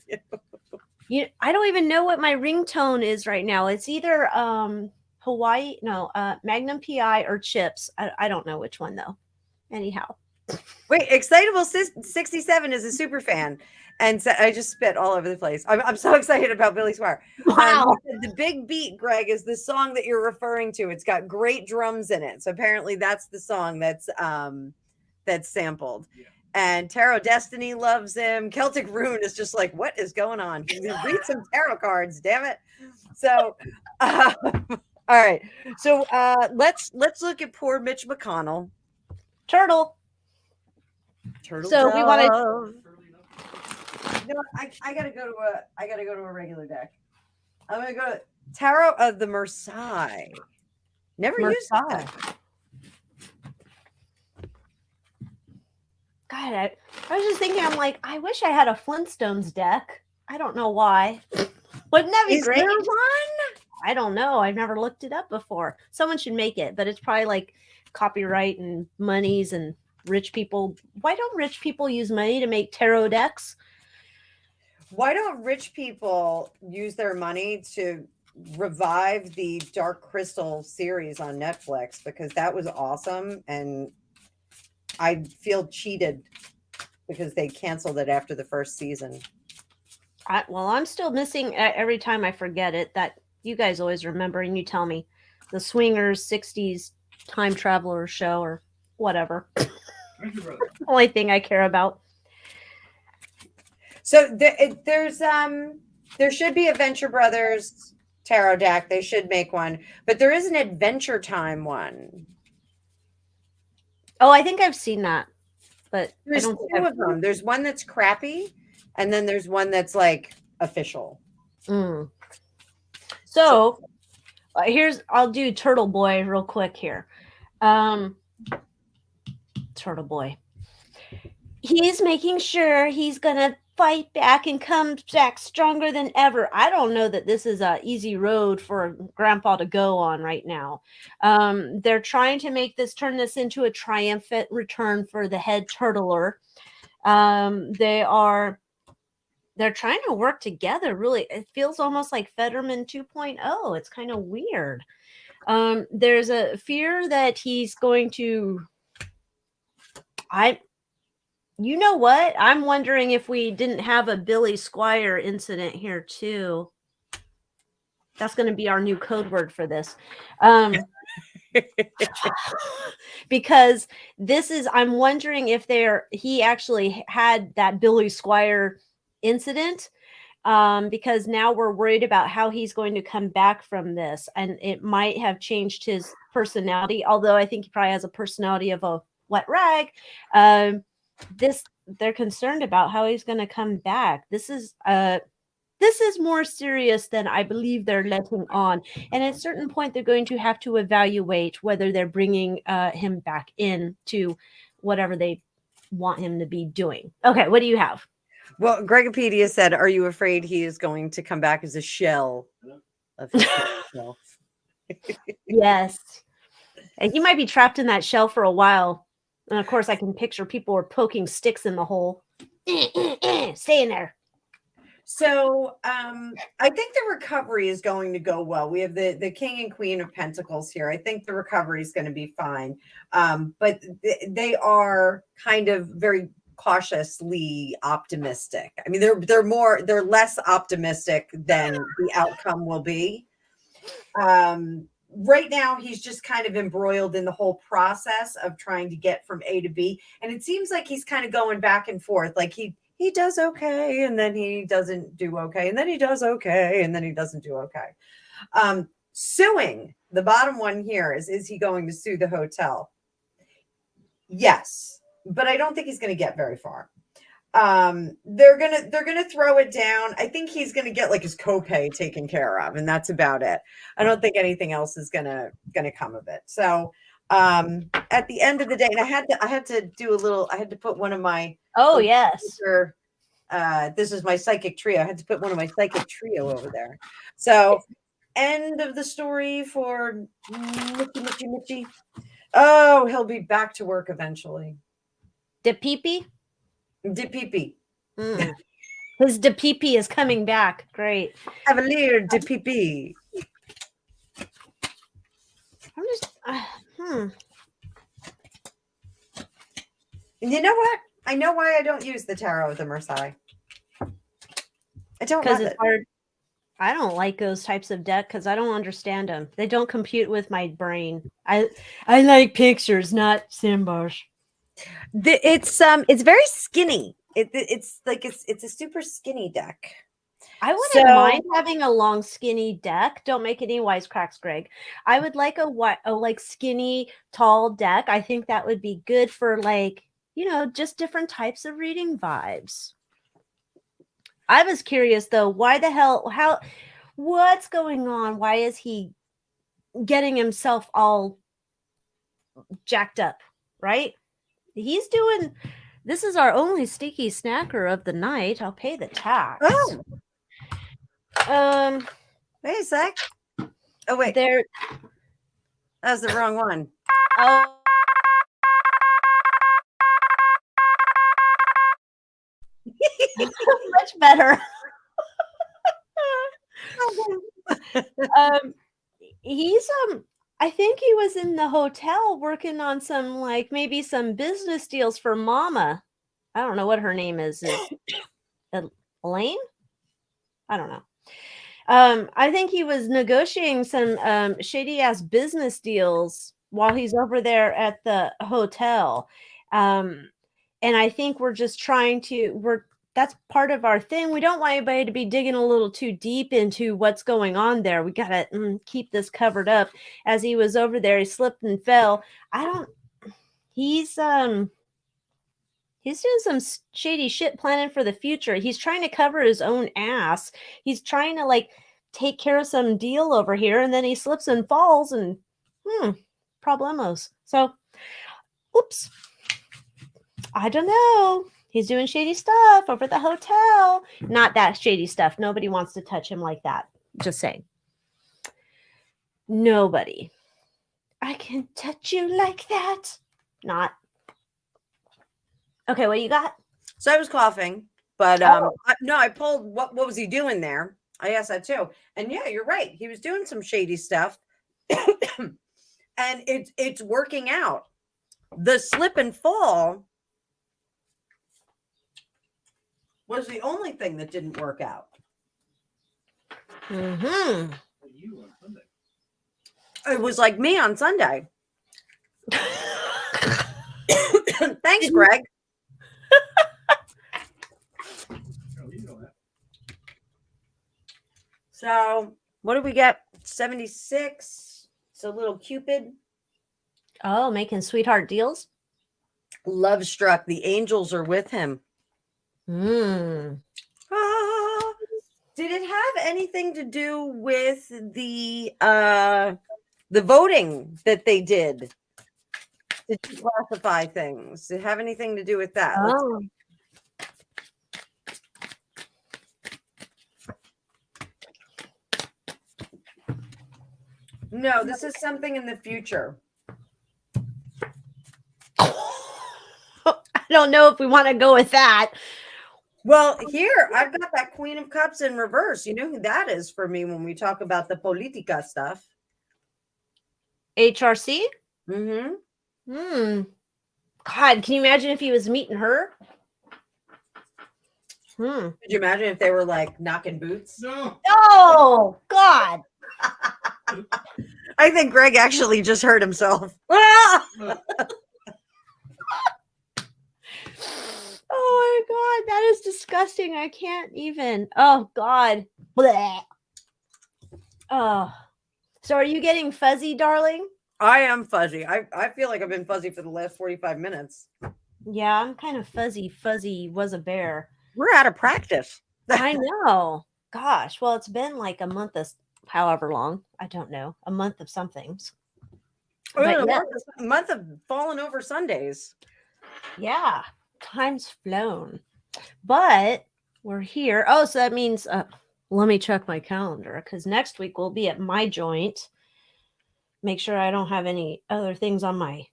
you. I don't even know what my ringtone is right now. It's either Hawaii, Magnum PI or Chips. I don't know which one, though. Anyhow. Wait, Excitable 67 is a super fan. And so I just spit all over the place. I'm so excited about Billy Squire. Wow. The big beat, Greg, is the song that you're referring to. It's got great drums in it. So apparently that's the song that's sampled. Yeah. And Tarot Destiny loves him. Celtic Rune is just like, what is going on? Read some tarot cards, damn it. So all right. So let's look at poor Mitch McConnell. Turtle. So we want to. No, I gotta go to a regular deck. I'm gonna go to Tarot of the Marseille. Never used that. God, I was just thinking, I'm like, I wish I had a Flintstones deck. I don't know why. Wouldn't that be Is great? there one? I don't know. I've never looked it up before. Someone should make it, but it's probably like copyright and monies and rich people. Why don't rich people use money to make tarot decks? Why don't rich people use their money to revive the Dark Crystal series on Netflix? Because that was awesome. And I feel cheated because they canceled it after the first season. I'm still missing every time I forget it that you guys always remember and you tell me the Swingers 60s time traveler show or whatever. Venture Brothers. Only thing I care about. So there should be a Venture Brothers tarot deck. They should make one, but there is an Adventure Time one. Oh, I think I've seen that, but There's I don't think two of them. There's one that's crappy, and then there's one that's like official. Mm. So I'll do Turtle Boy real quick here. Turtle Boy. He's making sure he's gonna fight back and come back stronger than ever. I don't know that this is a easy road for Grandpa to go on right now. They're trying to turn this into a triumphant return for the head turtler. They're trying to work together. Really, it feels almost like Fetterman 2.0. It's kind of weird. There's a fear that he's going to. You know what? I'm wondering if we didn't have a Billy Squire incident here too. That's going to be our new code word for this. Because I'm wondering if he actually had that Billy Squire incident. Because now we're worried about how he's going to come back from this, and it might have changed his personality, although I think he probably has a personality of a wet rag. They're concerned about how he's going to come back. This is more serious than I believe they're letting on, and at a certain point they're going to have to evaluate whether they're bringing him back in to whatever they want him to be doing. Okay, what do you have? Well, Gregopedia said, "Are you afraid he is going to come back as a shell of himself?" Yes, and he might be trapped in that shell for a while. And of course, I can picture people are poking sticks in the hole. Stay in there. So I think the recovery is going to go well. We have the King and Queen of Pentacles here. I think the recovery is going to be fine. But they are kind of very cautiously optimistic. I mean, they're less optimistic than the outcome will be. Right now, he's just kind of embroiled in the whole process of trying to get from A to B. And it seems like he's kind of going back and forth. Like he does okay, and then he doesn't do okay, and then he does okay, and then he doesn't do okay. Suing, the bottom one here is he going to sue the hotel? Yes, but I don't think he's going to get very far. They're gonna throw it down. I think he's gonna get like his copay taken care of, and that's about it. I don't think anything else is gonna come of it. So at the end of the day, and I had to put one of my yes. This is my psychic trio. I had to put one of my psychic trio over there. So end of the story for Mitchie. Oh, he'll be back to work eventually. DePepe? DePepe. His DePepe is coming back. Great. Cavalier DePepe. I'm just You know what? I know why I don't use the Tarot of the Marseille. I don't love it's it. hard. I don't like those types of deck because I don't understand them. They don't compute with my brain. I like pictures, not symbols. It's very skinny. It's a super skinny deck. I wouldn't mind having a long, skinny deck. Don't make any wisecracks, Greg. I would like a skinny, tall deck. I think that would be good for just different types of reading vibes. I was curious though, what's going on? Why is he getting himself all jacked up, right? This is our only sneaky snacker of the night. I'll pay the tax. Oh. Wait a sec. Oh, wait. That was the wrong one. Oh. Much better. I think he was in the hotel working on some maybe some business deals for Mama. I don't know what her name is. Elaine? I don't know. I think he was negotiating some shady ass business deals while he's over there at the hotel. And I think we're just trying to, that's part of our thing. We don't want anybody to be digging a little too deep into what's going on there. We got to keep this covered up. As he was over there, he slipped and fell. He's doing some shady shit planning for the future. He's trying to cover his own ass. He's trying to like take care of some deal over here, and then he slips and falls and problemos. So, oops. I don't know. He's doing shady stuff over at the hotel. Not that shady stuff. Nobody wants to touch him like that. Just saying. Nobody. I can touch you like that. Not. Okay, what you got? So I was coughing, but no, I pulled what was he doing there? I asked that too. And yeah, you're right. He was doing some shady stuff. And it's working out. The slip and fall was the only thing that didn't work out. Mm-hmm. You on Sunday. It was like me on Sunday. Thanks, Greg. Oh, you know that. So what do we get? 76. So little Cupid. Oh, making sweetheart deals? Love struck. The angels are with him. Mm. Did it have anything to do with the voting that they did to declassify things? Did it have anything to do with that? Oh. No, this is something in the future. I don't know if we want to go with that. Well, here I've got that Queen of Cups in reverse. You know who that is for me when we talk about the politica stuff. HRC? Mm-hmm. God, can you imagine if he was meeting her? Could you imagine if they were like knocking boots? No. Oh, God. I think Greg actually just hurt himself. Oh my God, that is disgusting. I can't even. Oh God. Blech. Oh. So are you getting fuzzy, darling? I am fuzzy. I feel like I've been fuzzy for the last 45 minutes. Yeah, I'm kind of fuzzy. Fuzzy was a bear. We're out of practice. I know. Gosh. Well, it's been like a month of however long. I don't know. A month of somethings. We're in But a month of falling over Sundays. yeah. Time's flown. But we're here. Oh, so that means let me check my calendar because next week we'll be at my joint. Make sure I don't have any other things on my.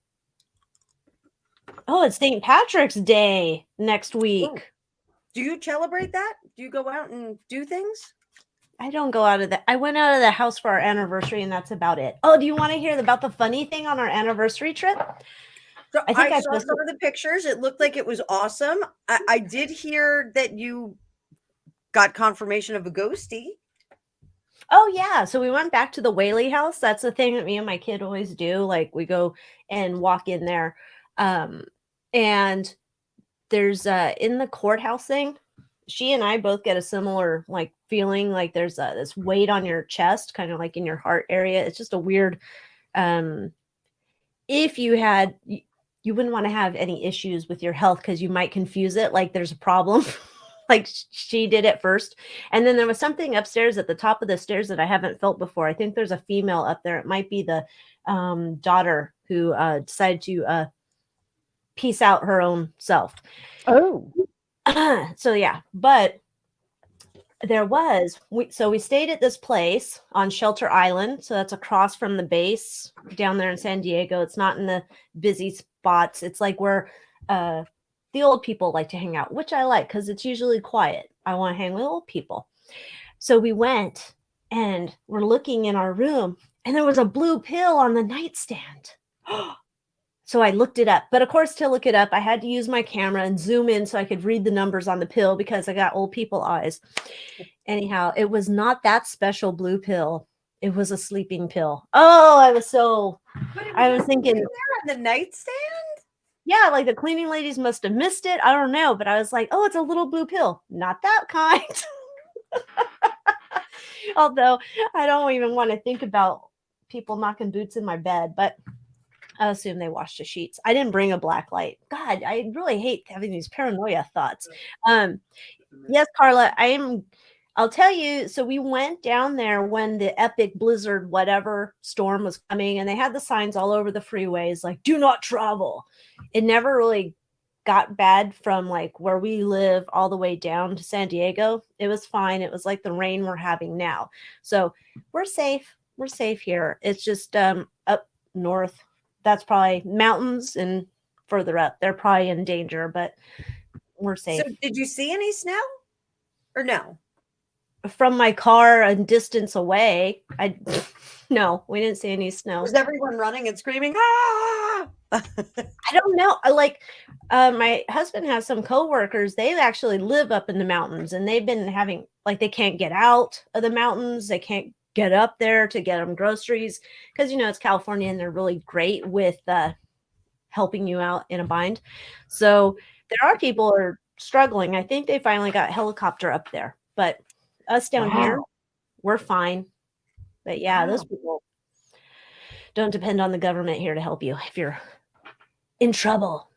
Oh, it's St. Patrick's Day next week. Ooh. Do you celebrate that? Do you go out and do things? I don't go out of the. I went out of the house for our anniversary, and that's about it. Oh, do you want to hear about the funny thing on our anniversary trip? So I think I saw some of the pictures. It looked like it was awesome. I did hear that you got confirmation of a ghostie. Oh yeah, so we went back to the Whaley house. That's the thing that me and my kid always do. Like we go and walk in there, and there's in the courthouse thing. She and I both get a similar like feeling, like there's this weight on your chest, kind of like in your heart area. It's just a weird. If you had, you wouldn't want to have any issues with your health because you might confuse it like there's a problem. Like she did at first. And then there was something upstairs at the top of the stairs that I haven't felt before. I think there's a female up there. It might be the daughter who decided to piece out her own self. Oh. So yeah, but there was, we stayed at this place on Shelter Island. So that's across from the base down there in San Diego. It's not in the busy spots. It's like where the old people like to hang out, which I like because it's usually quiet. I want to hang with old people. So we went and we're looking in our room and there was a blue pill on the nightstand. So I looked it up. But of course, to look it up, I had to use my camera and zoom in so I could read the numbers on the pill because I got old people eyes. Anyhow, it was not that special blue pill. It was a sleeping pill. Oh, I was thinking there on the nightstand. Yeah, like the cleaning ladies must have missed it. I don't know, but I was like, oh, it's a little blue pill. Not that kind. Although I don't even want to think about people knocking boots in my bed, but I assume they washed the sheets. I didn't bring a black light. God, I really hate having these paranoia thoughts. Yes, Carla, I'll tell you. So we went down there when the epic blizzard, whatever storm was coming, and they had the signs all over the freeways like, do not travel. It never really got bad from like where we live all the way down to San Diego. It was fine. It was like the rain we're having now. So we're safe. We're safe here. It's just up north. That's probably mountains and further up. They're probably in danger, but we're safe. So did you see any snow or no? From my car a distance away, no, we didn't see any snow. Was everyone running and screaming? Ah! I don't know. My husband has some coworkers. They actually live up in the mountains, and they've been having like they can't get out of the mountains. They can't get up there to get them groceries because it's California, and they're really great with helping you out in a bind. So there are people who are struggling. I think they finally got a helicopter up there, but us down here, we're fine. But yeah, those people don't depend on the government here to help you if you're in trouble.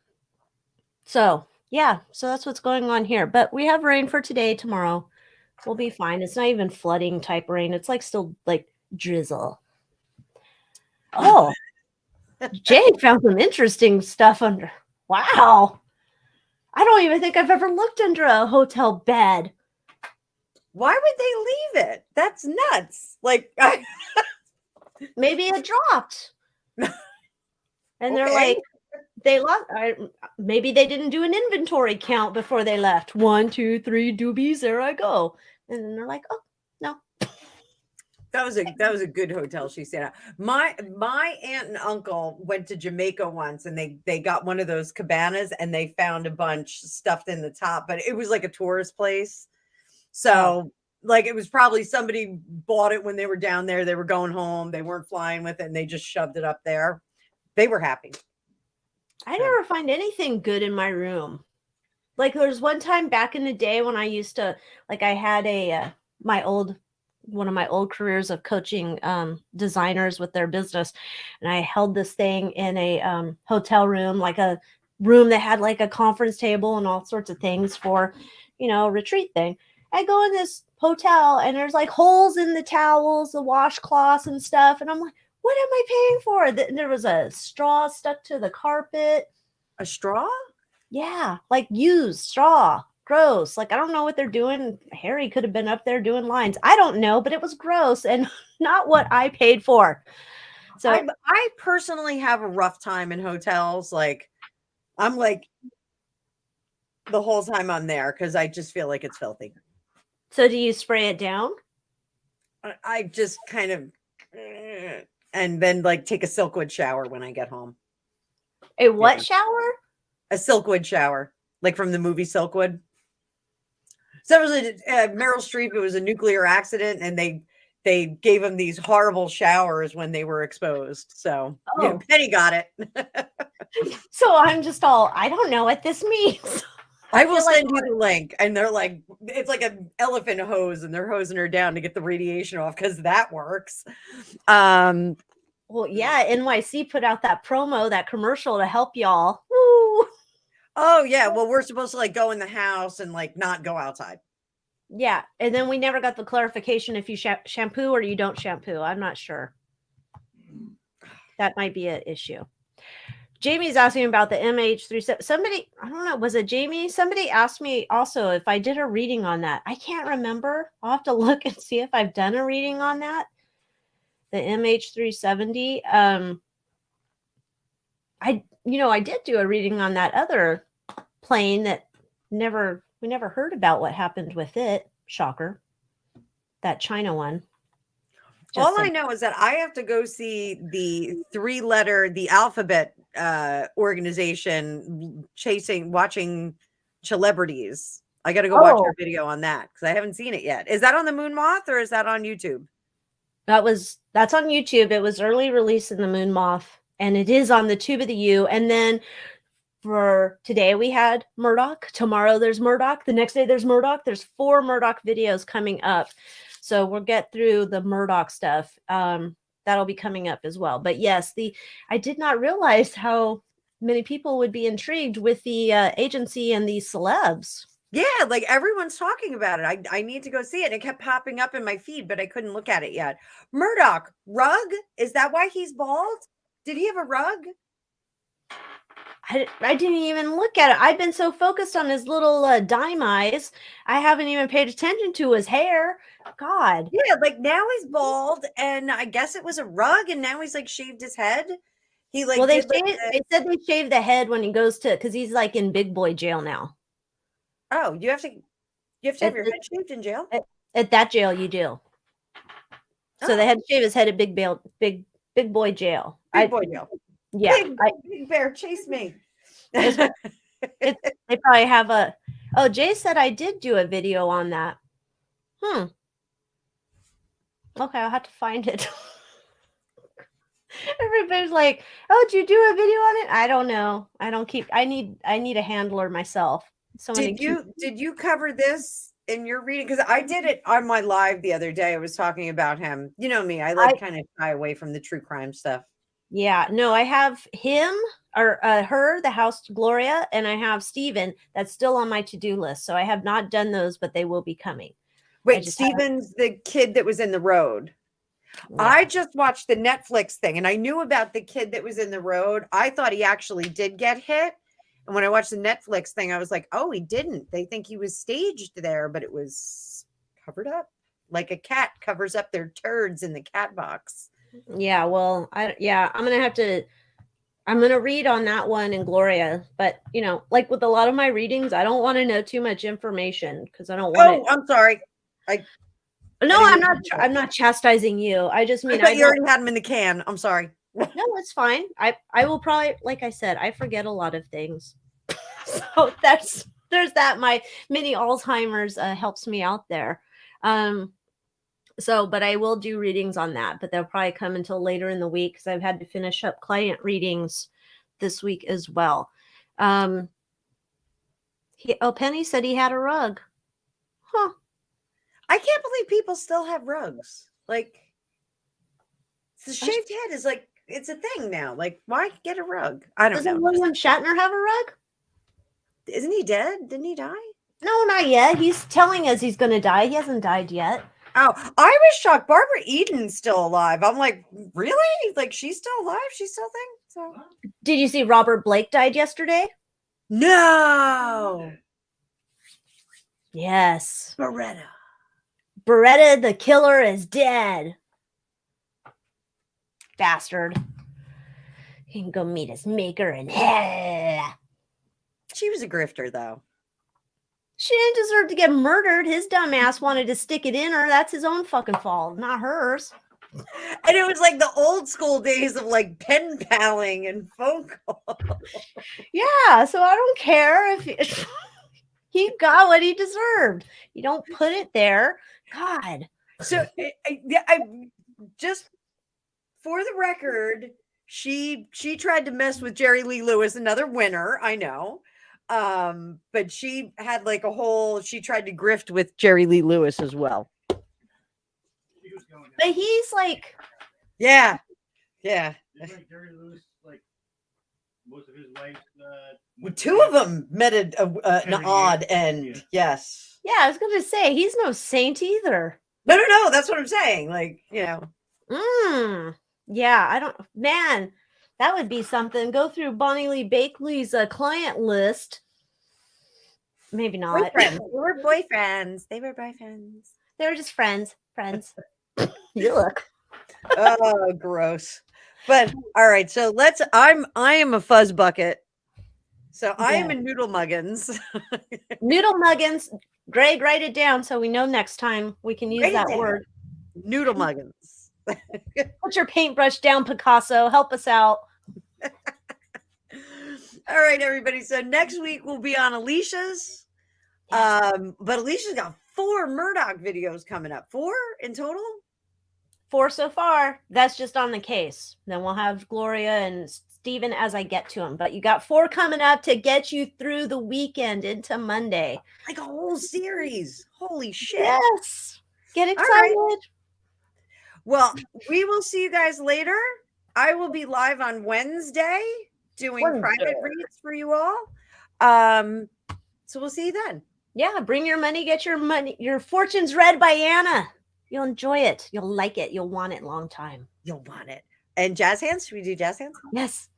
So yeah, so that's what's going on here. But we have rain for today, tomorrow. We'll be fine. It's not even flooding type rain. It's like still like drizzle. Oh, Jade found some interesting stuff under. Wow. I don't even think I've ever looked under a hotel bed. Why would they leave it? That's nuts. Like, maybe it dropped. And they're Okay. like, they lost. Maybe they didn't do an inventory count before they left. 1, 2, 3 doobies. There I go. And then they're like, oh no. That was a good hotel she stayed at. My aunt and uncle went to Jamaica once, and they got one of those cabanas, and they found a bunch stuffed in the top, but it was like a tourist place. So like it was probably somebody bought it when they were down there. They were going home. They weren't flying with it, and they just shoved it up there. They were happy. I never find anything good in my room. Like there was one time back in the day when I used to, like I had one of my old careers of coaching designers with their business. And I held this thing in a hotel room, like a room that had like a conference table and all sorts of things for, a retreat thing. I go in this hotel and there's like holes in the towels, the washcloths and stuff. And I'm like, what am I paying for? There was a straw stuck to the carpet. A straw? Yeah, like used straw. Gross. Like, I don't know what they're doing. Harry could have been up there doing lines. I don't know, but it was gross and not what I paid for. So I personally have a rough time in hotels. Like, I'm like the whole time I'm there because I just feel like it's filthy. So do you spray it down? I just kind of, and then like take a Silkwood shower when I get home. A what shower? A Silkwood shower, like from the movie Silkwood. So it was Meryl Streep. It was a nuclear accident, and they gave them these horrible showers when they were exposed. So Penny got it. So I'm just I don't know what this means. I will send you the link. And they're like, it's like an elephant hose, and they're hosing her down to get the radiation off because that works. Well, yeah, NYC put out that promo, that commercial to help y'all. Woo. Oh, yeah. Well, we're supposed to like go in the house and like not go outside. Yeah. And then we never got the clarification if you shampoo or you don't shampoo. I'm not sure. That might be an issue. Jamie's asking about the MH37. Somebody, I don't know, was it Jamie? Somebody asked me also if I did a reading on that. I can't remember. I'll have to look and see if I've done a reading on that. The MH370. I did do a reading on that other plane that we never heard about what happened with it. Shocker. That China one. All I know is that I have to go see the the alphabet organization watching celebrities. I got to go watch your video on that because I haven't seen it yet. Is that on the Moon Moth or is that on YouTube? That's on YouTube. It was early release in the Moon Moth, and it is on the Tube of the U. And then for today we had Murdoch. Tomorrow there's Murdoch. The next day there's Murdoch. There's 4 Murdoch videos coming up. So we'll get through the Murdoch stuff. That'll be coming up as well. But yes, I did not realize how many people would be intrigued with the agency and the celebs. Yeah, like everyone's talking about it. I need to go see it. It kept popping up in my feed, but I couldn't look at it yet. Murdoch, rug? Is that why he's bald? Did he have a rug? I didn't even look at it. I've been so focused on his little dime eyes. I haven't even paid attention to his hair. God. Yeah, like now he's bald, and I guess it was a rug, and now he's like shaved his head. He like Well, they did, like, they said they shave the head when he goes to, because he's like in big boy jail now. Oh, you have to have your head shaved in jail? At that jail, you do. So they had to shave his head at big boy jail. Big boy jail. Yeah. Big bear, chase me. They probably have a. Oh, Jay said I did do a video on that. Okay, I'll have to find it. Everybody's like, "Oh, did you do a video on it?" I don't know. I don't keep. I need a handler myself. Did you cover this in your reading? Because I did it on my live the other day. I was talking about him. You know me. I kind of shy away from the true crime stuff. Yeah, no, I have him or her, the house Gloria, and I have Steven. That's still on my to-do list. So I have not done those, but they will be coming. Wait, Steven's the kid that was in the road. Yeah. I just watched the Netflix thing and I knew about the kid that was in the road. I thought he actually did get hit. And when I watched the Netflix thing, I was like, oh, he didn't. They think he was staged there, but it was covered up like a cat covers up their turds in the cat box. Yeah, well, I'm going to read on that one in Gloria, but you know, like with a lot of my readings, I don't want to know too much information because I don't want it. Oh, I'm sorry. I'm not chastising you. I just mean I already had them in the can. I'm sorry. No, it's fine. I will probably, like I said, I forget a lot of things. So there's that. My mini Alzheimer's helps me out there. But I will do readings on that, but they'll probably come until later in the week because I've had to finish up client readings this week as well. Penny said he had a rug. Huh. I can't believe people still have rugs. Like, the shaved head is like, it's a thing now. Like, why get a rug? I don't know. Doesn't William Shatner have a rug? Isn't he dead? Didn't he die? No, not yet. He's telling us he's going to die. He hasn't died yet. Oh, I was shocked. Barbara Eden's still alive. I'm like, really? Like, she's still alive? She's still a thing? So, did you see Robert Blake died yesterday? No. Yes. Beretta, the killer, is dead. Bastard. He can go meet his maker in hell. She was a grifter, though. She didn't deserve to get murdered. His dumb ass wanted to stick it in her. That's his own fucking fault, not hers. And it was like the old school days of like pen paling and phone calls. Yeah, so I don't care if he got what he deserved. You don't put it there. God. So I just for the record, she tried to mess with Jerry Lee Lewis, another winner, I know. But she had like she tried to grift with Jerry Lee Lewis as well. But he's like, yeah. Jerry Lewis, like most of his life. Two of them met an odd end. Yeah. Yes. Yeah, I was gonna say he's no saint either. No. That's what I'm saying. Like, you know. Yeah, I don't. Man, that would be something. Go through Bonnie Lee Bakley's client list. Maybe not. Boyfriends. They were boyfriends. They were just friends. You look. Oh, gross. But all right, so I am a fuzz bucket. So I am a noodle muggins. Noodle muggins. Greg, write it down so we know next time we can use that word. Noodle muggins. Put your paintbrush down, Picasso. Help us out. All right, everybody. So next week we'll be on Alicia's. But Alicia's got 4 Murdoch videos coming up. 4 in total? 4 so far. That's just on the case. Then we'll have Gloria and Stephen as I get to them. But you got 4 coming up to get you through the weekend into Monday. Like a whole series. Holy shit. Yes. Get All excited. right. Well, we will see you guys later. I will be live on Wednesday doing private Wednesday. reads for you all. So we'll see you then. Yeah, bring your money, get your money. Your fortune's read by Anna. You'll enjoy it. You'll like it. You'll want it long time. You'll want it. And jazz hands? Should we do jazz hands? Yes.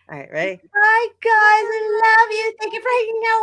All right, ready? Bye, guys. I love you. Thank you for hanging out.